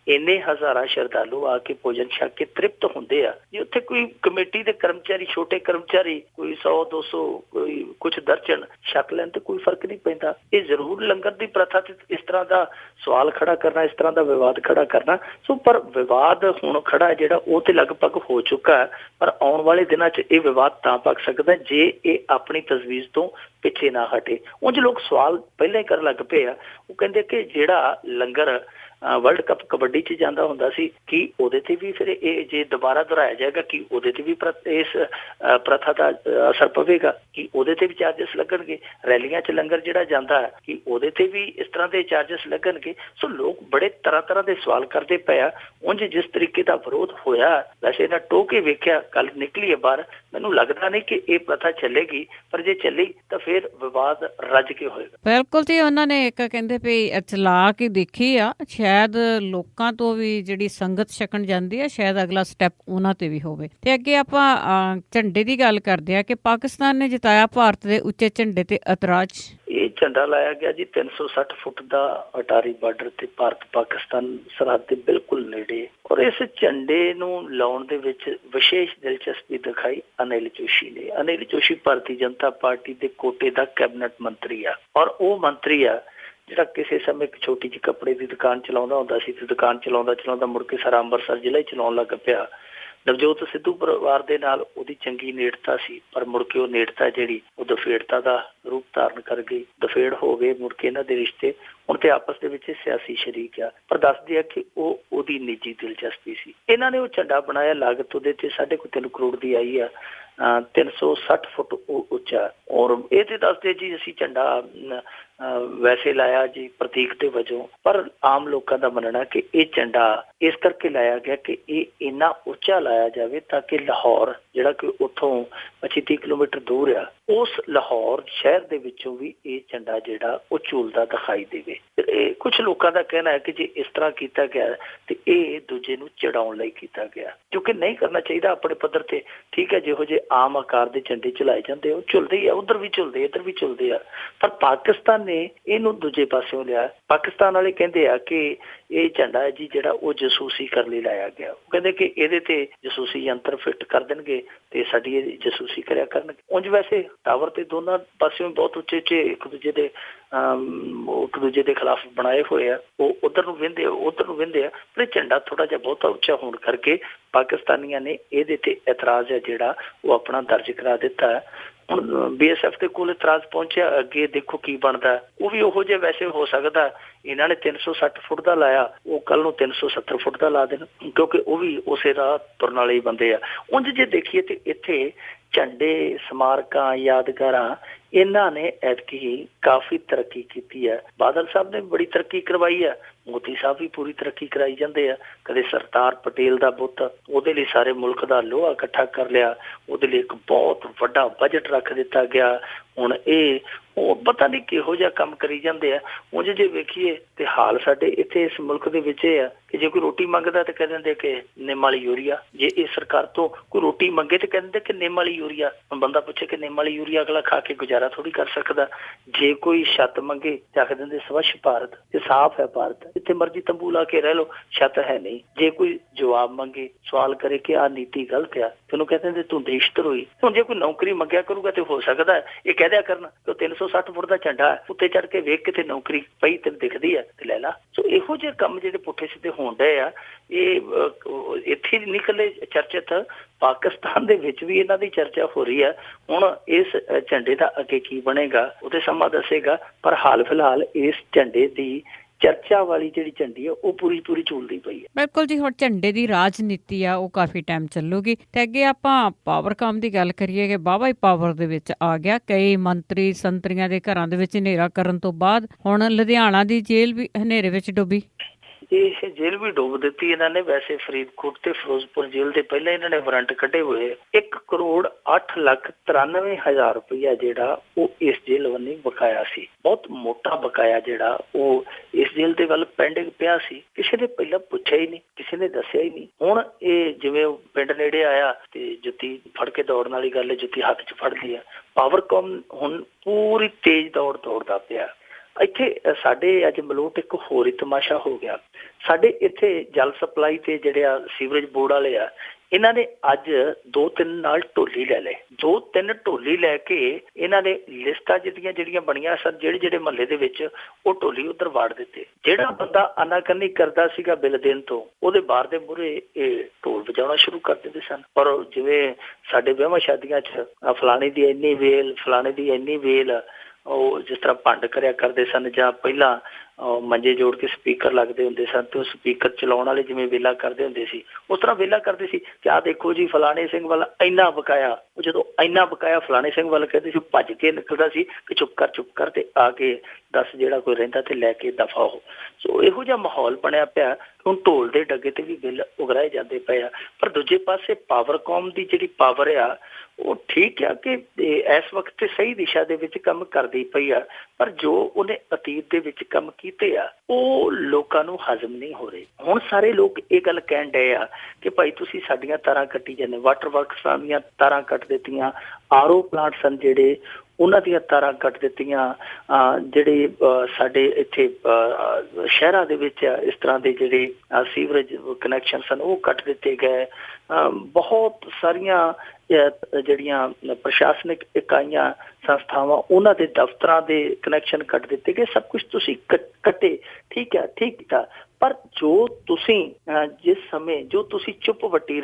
ਇੰਨੇ ਹਜ਼ਾਰਾਂ ਸ਼ਰਧਾਲੂ ਆ ਕੇ ਭੋਜਨ ਛਕ ਕੇ ਤ੍ਰਿਪਤ ਹੁੰਦੇ ਆ, ਜੇ ਉੱਥੇ ਕੋਈ ਕਮੇਟੀ ਦੇ ਕਰਮਚਾਰੀ, ਛੋਟੇ ਕਰਮਚਾਰੀ ਕੋਈ 100-200 ਕੋਈ ਕੁਝ ਦਰਜਨ ਛਕ ਲੈਣ ਤੇ ਕੋਈ ਫਰਕ ਨਹੀਂ ਪੈਂਦਾ। ਇਹ ਜ਼ਰੂਰ ਲੰਗਰ ਦੀ ਪ੍ਰਥਾ ਤੇ ਇਸ ਤਰ੍ਹਾਂ ਦਾ ਸਵਾਲ ਖੜਾ ਕਰਨਾ, ਇਸ ਤਰ੍ਹਾਂ ਦਾ ਵਿਵਾਦ ਖੜਾ ਕਰਨਾ। ਸੋ ਪਰ ਵਿਵਾਦ ਹੁਣ ਖੜਾ ਜਿਹੜਾ ਉਹ ਤੇ ਲਗਭਗ ਹੋ ਚੁੱਕਾ ਹੈ, ਪਰ ਆਉਣ ਵਾਲੇ ਦਿਨਾਂ 'ਚ ਇਹ ਵਿਵਾਦ ਤਾਂ ਪੱਕ ਸਕਦਾ ਜੇ ਇਹ ਆਪਣੀ ਤਜਵੀਜ਼ ਤੋਂ ਪਿੱਛੇ ਨਾ ਹਟੇ। ਉਂਝ ਲੋਕ ਸਵਾਲ ਪਹਿਲਾਂ ਹੀ ਕਰਨ ਲੱਗ ਪਏ ਆ। ਉਹ ਕਹਿੰਦੇ ਕਿ ਜਿਹੜਾ ਲੰਗਰ ਵਰਲਡ ਕੱਪ ਕਬੱਡੀ 'ਚ ਜਾਂਦਾ ਹੁੰਦਾ ਸੀ, ਕੀ ਉਹਦੇ ਤੇ ਵੀ ਫਿਰ ਇਹ ਜੇ ਦੁਬਾਰਾ ਦੁਹਰਾਇਆ ਜਾਏਗਾ ਕੀ ਉਹਦੇ ਤੇ ਵੀ ਇਸ ਪ੍ਰਥਾ ਦਾ ਅਸਰ ਪਵੇਗਾ? ਕੀ ਉਹਦੇ ਤੇ ਵੀ ਚਾਰਜਸ ਲੱਗਣਗੇ? ਰੈਲੀਆਂ 'ਚ ਲੰਗਰ ਜਿਹੜਾ ਜਾਂਦਾ ਹੈ ਕੀ ਉਹਦੇ ਤੇ ਵੀ ਇਸ ਤਰ੍ਹਾਂ ਦੇ ਚਾਰਜਸ ਲੱਗਣਗੇ? ਸੋ ਲੋਕ ਬੜੇ ਤਰ੍ਹਾਂ ਦੇ ਸਵਾਲ ਕਰਦੇ ਪਏ ਆ। ਉਂਝ ਜਿਸ ਤਰੀਕੇ ਦਾ ਵਿਰੋਧ ਹੋਇਆ, ਵੈਸੇ ਇਹਨਾਂ ਟੋਹ ਕੇ ਵੇਖਿਆ, ਗੱਲ ਨਿਕਲੀ ਹੈ ਬਾਹਰ, ਮੈਨੂੰ ਲੱਗਦਾ ਨਹੀਂ ਕਿ ਇਹ ਪ੍ਰਥਾ ਚੱਲੇਗੀ, ਪਰ ਜੇ ਚੱਲੀ ਤਾਂ ਫਿਰ ਵਿਵਾਦ ਰੱਜ ਕੇ ਹੋਏਗਾ। ਬਿਲਕੁਲ ਜੀ, ਉਹਨਾਂ ਨੇ ਇੱਕ ਕਹਿੰਦੇ ਵੀ ਚਲਾ ਕੇ ਦੇਖੀ ਆ, ਸ਼ਾਇਦ ਲੋਕਾਂ ਤੋਂ ਵੀ ਜਿਹੜੀ ਸੰਗਤ ਛਕਣ ਜਾਂਦੀ ਹੈ, ਸ਼ਾਇਦ ਅਗਲਾ ਸਟੈਪ ਉਹਨਾਂ ਤੇ ਵੀ ਹੋਵੇ। ਤੇ ਅੱਗੇ ਆਪਾਂ ਝੰਡੇ ਦੀ ਗੱਲ ਕਰਦੇ ਆ ਕਿ ਪਾਕਿਸਤਾਨ ਨੇ ਜਿਤਾਇਆ ਭਾਰਤ ਦੇ ਉੱਚੇ ਝੰਡੇ ਤੇ ਇਤਰਾਜ਼। ਇਹ ਝੰਡਾ ਲਾਇਆ ਗਿਆ ਜੀ 360 ਫੁੱਟ ਦਾ ਅਟਾਰੀ ਬਾਰਡਰ ਤੇ ਭਾਰਤ ਪਾਕਿਸਤਾਨ ਸਰਹੱਦ ਦੇ ਬਿਲਕੁਲ ਨੇੜੇ, ਔਰ ਇਸ ਝੰਡੇ ਨੂੰ ਲਾਉਣ ਦੇ ਵਿੱਚ ਵਿਸ਼ੇਸ਼ ਦਿਲਚਸਪੀ ਦਿਖਾਈ ਅਨਿਲ ਜੋਸ਼ੀ ਨੇ। ਅਨਿਲ ਜੋਸ਼ੀ ਭਾਰਤੀ ਜਨਤਾ ਪਾਰਟੀ ਦੇ ਕੋਟੇ ਦਾ ਕੈਬਨਿਟ ਮੰਤਰੀ ਆ, ਔਰ ਉਹ ਮੰਤਰੀ ਆ ਜਿਹੜਾ ਕਿਸੇ ਸਮੇਂ ਇੱਕ ਛੋਟੀ ਜਿਹੀ ਕੱਪੜੇ ਦੀ ਦੁਕਾਨ ਚਲਾਉਂਦਾ ਹੁੰਦਾ ਸੀ ਤੇ ਦੁਕਾਨ ਚਲਾਉਂਦਾ ਮੁੜ ਕੇ ਸਾਰਾ ਅੰਮ੍ਰਿਤਸਰ ਜ਼ਿਲ੍ਹਾ ਹੀ ਚਲਾਉਣ ਲੱਗ ਪਿਆ। ਨਵਜੋਤ ਸਿੱਧੂ ਪਰਿਵਾਰ ਦੇ ਨਾਲ ਉਹਦੀ ਚੰਗੀ ਨੇੜਤਾ ਸੀ, ਪਰ ਮੁੜ ਕੇ ਉਹ ਨੇੜਤਾ ਜਿਹੜੀ ਉਹ ਦਫੇੜਤਾ ਦਾ ਰੂਪ ਧਾਰਨ ਕਰ ਗਈ। ਦਫੇੜ ਹੋ ਗਏ ਮੁੜ ਕੇ ਇਹਨਾਂ ਦੇ ਰਿਸ਼ਤੇ, ਹੁਣ ਤੇ ਆਪਸ ਦੇ ਵਿੱਚ ਸਿਆਸੀ ਸ਼ਰੀਕ ਆ, ਪਰ ਦੱਸਦੇ ਆ ਕਿ ਉਹ ਉਹਦੀ ਨਿੱਜੀ ਦਿਲਚਸਪੀ ਸੀ। ਇਹਨਾਂ ਨੇ ਉਹ ਝੰਡਾ ਬਣਾਇਆ, ਲਾਗਤ ਉਹਦੇ ਤੇ 3.5 ਕਰੋੜ ਦੀ ਆਈ ਆ, 360 ਫੁੱਟ ਉੱਚਾ। ਔਰ ਇਹ ਤੇ ਦੱਸਦੇ ਜੀ ਅਸੀਂ ਝੰਡਾ ਵੈਸੇ ਲਾਇਆ ਜੀ ਪ੍ਰਤੀਕ ਦੇ ਵਜੋਂ, ਪਰ ਆਮ ਲੋਕਾਂ ਦਾ ਮੰਨਣਾ ਕਿ ਇਹ ਝੰਡਾ ਇਸ ਕਰਕੇ ਲਾਇਆ ਗਿਆ ਕਿ ਇਹ ਇੰਨਾ ਉੱਚਾ ਲਾਇਆ ਜਾਵੇ ਤਾਂ ਕਿ ਲਾਹੌਰ ਜਿਹੜਾ ਕਿ ਉੱਥੋਂ 25-30 ਕਿਲੋਮੀਟਰ ਦੂਰ ਆ, ਉਸ ਲਾਹੌਰ ਸ਼ਹਿਰ ਦੇ ਵਿੱਚੋਂ ਵੀ ਇਹ ਝੰਡਾ ਜਿਹੜਾ ਉਹ ਝੂਲਦਾ ਦਿਖਾਈ ਦੇਵੇ। ਇਹ ਕੁਝ ਲੋਕਾਂ ਦਾ ਕਹਿਣਾ ਹੈ ਕਿ ਜੇ ਇਸ ਤਰ੍ਹਾਂ ਕੀਤਾ ਗਿਆ ਤੇ ਇਹ ਦੂਜੇ ਨੂੰ ਚੜਾਉਣ ਲਈ ਕੀਤਾ ਗਿਆ, ਕਿਉਂਕਿ ਨਹੀਂ ਕਰਨਾ ਚਾਹੀਦਾ ਆਪਣੇ ਪੱਧਰ ਤੇ। ਠੀਕ ਹੈ, ਜਿਹੋ ਜਿਹੇ ਆਮ ਆਕਾਰ ਦੇ ਝੰਡੇ ਚਲਾਏ ਜਾਂਦੇ ਉਹ ਝੁਲਦੇ ਹੀ ਆ, ਉਧਰ ਵੀ ਝੁਲਦੇ ਇੱਧਰ ਵੀ ਝੁਲਦੇ ਆ, ਪਰ ਪਾਕਿਸਤਾਨ ਨੇ ਇਹਨੂੰ ਦੂਜੇ ਪਾਸਿਓਂ ਲਿਆ। ਪਾਕਿਸਤਾਨ ਵਾਲੇ ਕਹਿੰਦੇ ਆ ਕਿ ਇਹ ਝੰਡਾ ਹੈ ਜੀ ਜਿਹੜਾ ਉਹ ਜਸੂਸੀ ਕਰਨ ਲਈ ਲਾਇਆ ਗਿਆ। ਉਹ ਕਹਿੰਦੇ ਕਿ ਇਹਦੇ ਤੇ ਜਸੂਸੀ ਯੰਤਰ ਫਿੱਟ ਕਰ ਦੇਣਗੇ ਤੇ ਸਾਡੀ ਇਹ ਜਸੂਸੀ ਕਰਿਆ ਕਰਨਗੇ। ਉਂਝ ਵੈਸੇ ਟਾਵਰ ਤੇ ਦੋਨਾਂ ਪਾਸਿਓਂ ਬਹੁਤ ਉੱਚੇ ਇੱਕ ਦੂਜੇ ਦੇ ਇੱਕ ਦੂਜੇ ਦੇ ਖਿਲਾਫ ਬਣਾਏ ਹੋਏ ਆ, ਉਹ ਉਧਰ ਨੂੰ ਵਹਿੰਦੇ ਆ, ਉਧਰ ਨੂੰ ਵਹਿੰਦੇ ਆ। ਪਰ ਇਹ ਝੰਡਾ ਥੋੜਾ ਜਿਹਾ ਬਹੁਤਾ ਉੱਚਾ ਹੋਣ ਕਰਕੇ ਪਾਕਿਸਤਾਨੀਆਂ ਨੇ ਇਹਦੇ ਤੇ ਇਤਰਾਜ਼ ਹੈ ਜਿਹੜਾ ਉਹ ਆਪਣਾ ਦਰਜ ਕਰਾ ਦਿੱਤਾ ਹੈ। ਹੁਣ BSF ਦੇ ਕੋਲ ਇਤਰਾਜ਼ ਪਹੁੰਚਿਆ, ਅੱਗੇ ਦੇਖੋ ਕੀ ਬਣਦਾ। ਉਹ ਵੀ ਉਹੋ ਜਿਹਾ ਵੈਸੇ ਹੋ ਸਕਦਾ, ਇਹਨਾਂ ਨੇ 360 ਫੁੱਟ ਦਾ ਲਾਇਆ, ਉਹ ਕੱਲ ਨੂੰ 370 ਫੁੱਟ ਦਾ ਲਾ ਦੇਣ, ਕਿਉਂਕਿ ਉਹ ਵੀ ਉਸੇ ਰਾਹ ਤੁਰਨ ਵਾਲੇ ਹੀ ਬੰਦੇ ਆ। ਉਂਝ ਜੇ ਦੇਖੀਏ ਤੇ ਇੱਥੇ ਝੰਡੇ, ਸਮਾਰਕਾਂ, ਯਾਦਗਾਰਾਂ ਇਹਨਾਂ ਨੇ ਐਤਕੀ ਕਾਫੀ ਤਰੱਕੀ ਕੀਤੀ ਹੈ। ਬਾਦਲ ਸਾਹਿਬ ਨੇ ਬੜੀ ਤਰੱਕੀ ਕਰਵਾਈ ਹੈ, ਮੋਦੀ ਸਾਹਿਬ ਵੀ ਪੂਰੀ ਤਰੱਕੀ ਕਰਾਈ ਜਾਂਦੇ ਆ। ਕਦੇ ਸਰਦਾਰ ਪਟੇਲ ਦਾ ਬੁੱਤ, ਉਹਦੇ ਲਈ ਸਾਰੇ ਮੁਲਕ ਦਾ ਲੋਹਾ ਇਕੱਠਾ ਕਰ ਲਿਆ, ਉਹਦੇ ਲਈ ਇੱਕ ਬਹੁਤ ਵੱਡਾ ਬਜਟ ਰੱਖ ਦਿੱਤਾ ਗਿਆ। ਹੁਣ ਇਹ ਉਹ ਪਤਾ ਨਹੀਂ ਕਿਹੋ ਜਿਹਾ ਕੰਮ ਕਰੀ ਜਾਂਦੇ ਆ। ਉਂਝ ਜੇ ਵੇਖੀਏ ਤੇ ਹਾਲ ਸਾਡੇ ਇੱਥੇ ਇਸ ਮੁਲਕ ਦੇ ਵਿੱਚ ਇਹ ਆ ਕਿ ਜੇ ਕੋਈ ਰੋਟੀ ਮੰਗਦਾ ਤੇ ਕਹਿ ਦਿੰਦੇ ਕਿ ਨਿੰਮ ਵਾਲੀ ਯੂਰੀਆ। ਜੇ ਇਹ ਸਰਕਾਰ ਤੋਂ ਕੋਈ ਰੋਟੀ ਮੰਗੇ ਤੇ ਕਹਿ ਦਿੰਦੇ ਕਿ ਨਿੰਮ ਵਾਲੀ ਯੂਰੀਆ। ਬੰਦਾ ਪੁੱਛੇ ਕਿ ਨਿੰਮ ਵਾਲੀ ਯੂਰੀਆ, ਅਗਲਾ ਖਾ ਕੇ ਗੁਜ਼ਾਰਾ ਥੋੜੀ ਕਰ ਸਕਦਾ। ਜੇ ਕੋਈ ਛੱਤ ਮੰਗੇ ਤੇ ਆਖ ਦਿੰਦੇ ਸਵੱਛ ਭਾਰਤ, ਤੇ ਸਾਫ਼ ਹੈ ਭਾਰਤ, ਜਿੱਥੇ ਮਰਜ਼ੀ ਤੰਬੂ ਲਾ ਕੇ ਰਹਿ ਲਓ, ਛੱਤ ਹੈ ਨਹੀਂ। ਜੇ ਕੋਈ ਜਵਾਬ ਮੰਗੇ, ਸਵਾਲ ਕਰੇ ਕਿ ਆਹ ਨੀਤੀ ਗਲਤ ਆ, ਤੈਨੂੰ ਕਹਿ ਦਿੰਦੇ ਤੂੰ ਦੇਸ਼ ਧਰੋਹੀ। ਹੁਣ ਜੇ ਕੋਈ ਨੌਕਰੀ ਮੰਗਿਆ ਕਰੂਗਾ ਤੇ ਹੋ ਸਕਦਾ ਇਹ ਕਹਿ ਦਿਆ ਕਰਨ ਕਿ 360 ਫੁੱਟ ਦਾ ਝੰਡਾ ਉੱਤੇ ਚੜ ਕੇ ਵੇਖ ਕਿਤੇ ਨੌਕਰੀ ਪਈ ਤੈਨੂੰ ਦਿਖਦੀ ਹੈ ਤੇ ਲੈ ਲਾ। ਸੋ ਇਹੋ ਜਿਹੇ ਕੰਮ ਜਿਹੜੇ ਪੁੱਠੇ ਸਿੱਧੇ ਹੋਣ ਡਏ ਆ, ਇਹ ਇੱਥੇ ਨਹੀਂ ਇਕੱਲੇ ਚਰਚਿਤ, ਪਾਕਿਸਤਾਨ ਦੇ ਵਿੱਚ ਵੀ ਇਹਨਾਂ ਦੀ ਚਰਚਾ ਹੋ ਰਹੀ ਹੈ। ਹੁਣ ਇਸ ਝੰਡੇ ਦਾ ਅੱਗੇ ਕੀ ਬਣੇਗਾ ਉਹਦੇ ਸਮਾਂ ਦੱਸੇਗਾ, ਪਰ ਹਾਲ ਫਿਲਹਾਲ ਇਸ ਝੰਡੇ ਦੀ ਚਰਚਾ ਵਾਲੀ ਜਿਹੜੀ ਝੰਡੀ ਆ ਉਹ ਪੂਰੀ ਝੂਲਦੀ ਪਈ ਹੈ। ਬਿਲਕੁਲ ਜੀ, ਹੁਣ ਝੰਡੇ ਦੀ ਰਾਜਨੀਤੀ ਆ ਉਹ ਕਾਫੀ ਟਾਈਮ ਚੱਲੂਗੀ। ਤੇ ਅੱਗੇ ਆਪਾਂ ਪਾਵਰਕਾਮ ਦੀ ਗੱਲ ਕਰੀਏ ਕਿ ਵਾਹਵਾ ਹੀ ਪਾਵਰ ਦੇ ਵਿੱਚ ਆ ਗਿਆ। ਕਈ ਮੰਤਰੀ ਸੰਤਰੀਆਂ ਦੇ ਘਰਾਂ ਦੇ ਵਿੱਚ ਹਨੇਰਾ ਕਰਨ ਤੋਂ ਬਾਅਦ ਹੁਣ ਲੁਧਿਆਣਾ ਦੀ ਜੇਲ੍ਹ ਵੀ ਹਨੇਰੇ ਵਿੱਚ ਡੁੱਬੀ। ਇਹ ਜੇਲ੍ਹ ਵੀ ਡੁੱਬ ਦਿੱਤੀ ਇਹਨਾਂ ਨੇ। ਵੈਸੇ ਫਰੀਦਕੋਟ ਤੇ ਫਿਰੋਜ਼ਪੁਰ ਜੇਲ੍ਹ ਦੇ ਪਹਿਲਾਂ ਇਹਨਾਂ ਨੇ ਵਾਰੰਟ ਕੱਢੇ ਹੋਏ। 1,08,93,000 ਰੁਪਇਆ ਜਿਹੜਾ ਉਹ ਇਸ ਜੇਲ੍ਹ ਵੱਲੋਂ ਬਕਾਇਆ ਸੀ। ਬਹੁਤ ਮੋਟਾ ਬਕਾਇਆ ਜਿਹੜਾ ਉਹ ਇਸ ਜੇਲ੍ਹ ਦੇ ਵੱਲ ਪੈਂਡਿੰਗ ਪਿਆ ਸੀ। ਕਿਸੇ ਨੇ ਪਹਿਲਾਂ ਪੁੱਛਿਆ ਹੀ ਨਹੀਂ, ਕਿਸੇ ਨੇ ਦੱਸਿਆ ਹੀ ਨਹੀਂ। ਹੁਣ ਇਹ ਜਿਵੇਂ ਪਿੰਡ ਨੇੜੇ ਆਇਆ ਤੇ ਜੁੱਤੀ ਫੜ ਕੇ ਦੌੜਨ ਵਾਲੀ ਗੱਲ ਹੈ, ਜੁੱਤੀ ਹੱਥ 'ਚ ਫੜ ਲਈ ਆ। ਪਾਵਰਕਾਮ ਹੁਣ ਪੂਰੀ ਤੇਜ਼ ਦੌੜਦਾ ਪਿਆ। ਇੱਥੇ ਸਾਡੇ ਅੱਜ ਮਲੋਟ ਇੱਕ ਹੋਰ ਹੀ ਤਮਾਸ਼ਾ ਹੋ ਗਿਆ। ਸਾਡੇ ਇੱਥੇ ਜਲ ਸਪਲਾਈ ਤੇ ਜਿਹੜੇ ਆ ਸੀਵਰੇਜ ਬੋਰਡ ਵਾਲੇ ਆ, ਇਹਨਾਂ ਨੇ ਅੱਜ 2-3 ਨਾਲ ਢੋਲੀ ਲੈ ਲਏ। 2-3 ਢੋਲੀ ਲੈ ਕੇ ਇਹਨਾਂ ਨੇ ਲਿਸਟਾਂ ਜਿਹੜੀਆਂ ਬਣੀਆਂ ਸਨ, ਜਿਹੜੇ ਮਹੱਲੇ ਦੇ ਵਿੱਚ, ਉਹ ਢੋਲੀ ਉੱਧਰ ਵਾੜ ਦਿੱਤੇ। ਜਿਹੜਾ ਬੰਦਾ ਆਨਾਕਾਨੀ ਕਰਦਾ ਸੀਗਾ ਬਿੱਲ ਦੇਣ ਤੋਂ, ਉਹਦੇ ਬਾਹਰ ਦੇ ਮੂਹਰੇ ਇਹ ਢੋਲ ਵਜਾਉਣਾ ਸ਼ੁਰੂ ਕਰ ਦਿੰਦੇ ਸਨ। ਪਰ ਜਿਵੇਂ ਸਾਡੇ ਵਿਆਹਾਂ ਸ਼ਾਦੀਆਂ 'ਚ ਫਲਾਣੇ ਦੀ ਇੰਨੀ ਵੇਲ, ਫਲਾਣੇ ਦੀ ਇੰਨੀ ਵੇਲ, ਉਹ ਜਿਸ ਤਰ੍ਹਾਂ ਭੰਡ ਕਰਿਆ ਕਰਦੇ ਸਨ, ਜਾਂ ਪਹਿਲਾਂ ਮੰਜੇ ਜੋੜ ਕੇ ਸਪੀਕਰ ਲੱਗਦੇ ਹੁੰਦੇ ਸਨ ਤੇ ਉਹ ਸਪੀਕਰ ਚਲਾਉਣ ਵਾਲੇ ਜਿਵੇਂ ਵੇਲਾ ਕਰਦੇ ਹੁੰਦੇ ਸੀ, ਉਸ ਤਰ੍ਹਾਂ ਵੇਲਾ ਕਰਦੇ ਸੀ ਕਿ ਆਹ ਦੇਖੋ ਜੀ ਫਲਾਣੇ ਸਿੰਘ ਵੱਲ ਇੰਨਾ ਬਕਾਇਆ। ਉਹ ਜਦੋਂ ਇੰਨਾ ਬਕਾਇਆ ਫਲਾਣੇ ਸਿੰਘ ਵੱਲ ਕਹਿੰਦੇ ਸੀ, ਭੱਜ ਕੇ ਨਿਕਲਦਾ ਸੀ ਕਿ ਚੁੱਪ ਕਰ ਤੇ ਆ ਕੇ ਦੱਸ ਜਿਹੜਾ ਕੋਈ ਰਹਿੰਦਾ ਤੇ ਲੈ ਕੇ ਦਫਾ ਹੋ। ਸੋ ਇਹੋ ਜਿਹਾ ਮਾਹੌਲ ਬਣਿਆ ਪਿਆ। ਹੁਣ ਢੋਲ ਦੇ ਡੱਗੇ ਤੇ ਵੀ ਬਿੱਲ ਉਗਰਾਏ ਜਾਂਦੇ ਪਏ ਆ। ਪਰ ਦੂਜੇ ਪਾਸੇ ਪਾਵਰਕਾਮ ਦੀ ਜਿਹੜੀ ਪਾਵਰ ਆ ਉਹ ਠੀਕ ਆ ਕਿ ਇਸ ਵਕਤ ਤੇ ਸਹੀ ਦਿਸ਼ਾ ਦੇ ਵਿੱਚ ਕੰਮ ਕਰਦੀ ਪਈ ਆ, ਪਰ ਜੋ ਉਹਨੇ ਅਤੀਤ ਦੇ ਵਿੱਚ ਕੰਮ ਕੀਤੇ ਆ ਉਹ ਲੋਕਾਂ ਨੂੰ ਹਜ਼ਮ ਨਹੀਂ ਹੋ ਰਹੇ। ਹੁਣ ਸਾਰੇ ਲੋਕ ਇਹ ਗੱਲ ਕਹਿਣ ਡਏ ਆ ਕਿ ਭਾਈ ਤੁਸੀਂ ਸਾਡੀਆਂ ਤਾਰਾਂ ਕੱਟੀ ਜਾਂਦੇ, ਵਾਟਰ ਵਰਕਸਾਂ ਦੀਆਂ ਤਾਰਾਂ ਕੱਟ ਦਿੱਤੀਆਂ, RO ਪਲਾਂਟ ਸਨ ਜਿਹੜੇ ਉਹਨਾਂ ਦੀਆਂ ਤਾਰਾਂ ਕੱਟ ਦਿੱਤੀਆਂ, ਜਿਹੜੇ ਸਾਡੇ ਇੱਥੇ ਸ਼ਹਿਰਾਂ ਦੇ ਵਿੱਚ ਇਸ ਤਰ੍ਹਾਂ ਦੇ ਜਿਹੜੇ ਸੀਵਰੇਜ ਕਨੈਕਸ਼ਨ ਸਨ ਉਹ ਕੱਟ ਦਿੱਤੇ ਗਏ। ਬਹੁਤ ਸਾਰੀਆਂ ਜਿਹੜੀਆਂ ਪ੍ਰਸ਼ਾਸਨਿਕ ਇਕਾਈਆਂ, ਸੰਸਥਾਵਾਂ, ਉਹਨਾਂ ਦੇ ਦਫ਼ਤਰਾਂ ਦੇ ਕਨੈਕਸ਼ਨ ਕੱਟ ਦਿੱਤੇ ਗਏ। ਸਭ ਕੁਝ ਤੁਸੀਂ ਕੱਟੇ, ਠੀਕ ਹੈ, ਠੀਕ ਕੀਤਾ। ਪਰ ਜੋ ਤੁਸੀਂ ਜਿਸ ਸਮੇਂ ਜੋ ਤੁਸੀਂ ਚੁੱਪ ਵੱਟੀ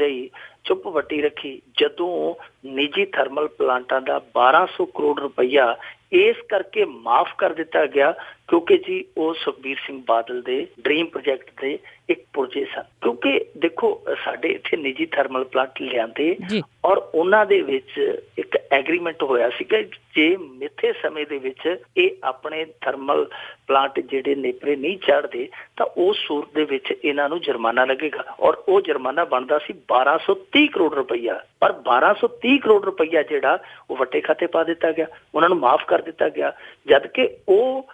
ਰੱਖੀ, ਜਦੋਂ ਨਿੱਜੀ ਥਰਮਲ ਪਲਾਂਟਾਂ ਦਾ 1200 ਕਰੋੜ ਰੁਪਈਆ ਇਸ ਕਰਕੇ ਮਾਫ ਕਰ ਦਿੱਤਾ ਗਿਆ ਕਿਉਂਕਿ ਜੀ ਉਹ ਸੁਖਬੀਰ ਸਿੰਘ ਬਾਦਲ ਦੇ ਡ੍ਰੀਮ ਪ੍ਰੋਜੈਕਟ ਦੇ ਇੱਕ ਪੁਰਜੇ ਸਨ। ਕਿਉਂਕਿ ਦੇਖੋ ਸਾਡੇ ਇੱਥੇ ਨਿੱਜੀ ਥਰਮਲ ਪਲਾਂਟ ਲਿਆਂਦੇ ਔਰ ਉਹਨਾਂ ਦੇ ਵਿੱਚ ਇੱਕ ਐਗਰੀਮੈਂਟ ਹੋਇਆ ਸੀ ਕਿ ਜੇ ਮਿੱਥੇ ਸਮੇਂ ਦੇ ਵਿੱਚ ਇਹ ਆਪਣੇ ਥਰਮਲ ਪਲਾਂਟ ਜਿਹੜੇ ਨੇਪਰੇ ਨਹੀਂ ਚੜ੍ਹਦੇ ਤਾਂ ਉਸ ਸੂਰਤ ਦੇ ਵਿੱਚ ਇਹਨਾਂ ਨੂੰ ਜੁਰਮਾਨਾ ਲੱਗੇਗਾ। ਔਰ ਉਹ ਜੁਰਮਾਨਾ ਬਣਦਾ ਸੀ 1230 ਕਰੋੜ ਰੁਪਈਆ। ਪਰ 1230 ਕਰੋੜ ਰੁਪਈਆ ਜਿਹੜਾ ਉਹ ਵੱਟੇ ਖਾਤੇ ਪਾ ਦਿੱਤਾ ਗਿਆ, ਉਹਨਾਂ ਨੂੰ ਮਾਫ ਕਰ ਦਿੱਤਾ ਗਿਆ। ਜਦ ਕਿ ਉਹ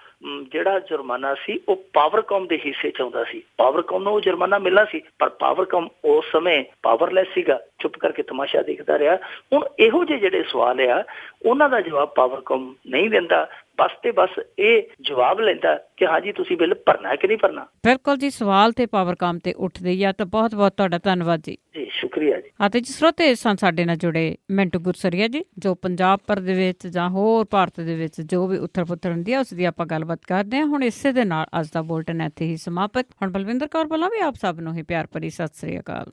ਜਿਹੜਾ ਜੁਰਮਾਨਾ ਸੀ ਉਹ ਪਾਵਰਕਾਮ ਦੇ ਹਿੱਸੇ ਚ ਆਉਂਦਾ ਸੀ। ਪਾਵਰਕਾਮ ਨੂੰ ਉਹ ਜੁਰਮਾਨਾ ਮਿਲਣਾ ਸੀ, ਪਰ ਪਾਵਰਕਾਮ ਉਸ ਸਮੇਂ ਪਾਵਰਲੈਸ ਸੀਗਾ, ਚੁੱਪ ਕਰਕੇ ਤਮਾਸ਼ਾ ਦੇਖਦਾ ਰਿਹਾ। ਹੁਣ ਇਹੋ ਜਿਹੇ ਜਿਹੜੇ ਸਵਾਲ ਆ ਉਹਨਾਂ ਦਾ ਜਵਾਬ ਪਾਵਰਕਾਮ ਨਹੀਂ ਦਿੰਦਾ। ਬਸ ਤੇ ਬਸ ਇਹ ਜਵਾਬ ਲੈਂਦਾ ਕਿ ਹਾਂਜੀ ਤੁਸੀਂ ਬਿੱਲ ਭਰਨਾ ਹੈ ਕਿ ਨਹੀਂ ਭਰਨਾ। ਬਿਲਕੁਲ ਜੀ, ਸਵਾਲ ਤੇ ਪਾਵਰਕਾਮ ਤੇ ਉੱਠਦੇ ਹੀ ਆ। ਤਾਂ ਬਹੁਤ ਬਹੁਤ ਤੁਹਾਡਾ ਧੰਨਵਾਦ ਜੀ। ਜੀ ਸ਼ੁਕਰੀਆ ਜੀ। ਅਤੇ ਜੀ ਸਰੋਤੇ, ਸਨ ਸਾਡੇ ਨਾਲ ਜੁੜੇ ਮਿੰਟੂ ਗੁਰਸਰੀਆ ਜੀ, ਜੋ ਪੰਜਾਬ ਭਰ ਦੇ ਵਿੱਚ ਜਾਂ ਹੋਰ ਭਾਰਤ ਦੇ ਵਿੱਚ ਜੋ ਵੀ ਉੱਥਲ ਪੁੱਥਲ ਹੁੰਦੀ ਆ ਉਸ ਦੀ ਆਪਾਂ ਗੱਲਬਾਤ ਕਰਦੇ ਹਾਂ। ਹੁਣ ਇਸੇ ਦੇ ਨਾਲ ਅੱਜ ਦਾ ਬੁਲਟਨ ਇੱਥੇ ਹੀ ਸਮਾਪਤ। ਹੁਣ ਬਲਵਿੰਦਰ ਕੌਰ ਵੱਲੋਂ ਵੀ ਆਪ ਸਭ ਨੂੰ ਹੀ ਪਿਆਰ ਭਰੀ ਸਤਿ ਸ੍ਰੀ ਅਕਾਲ।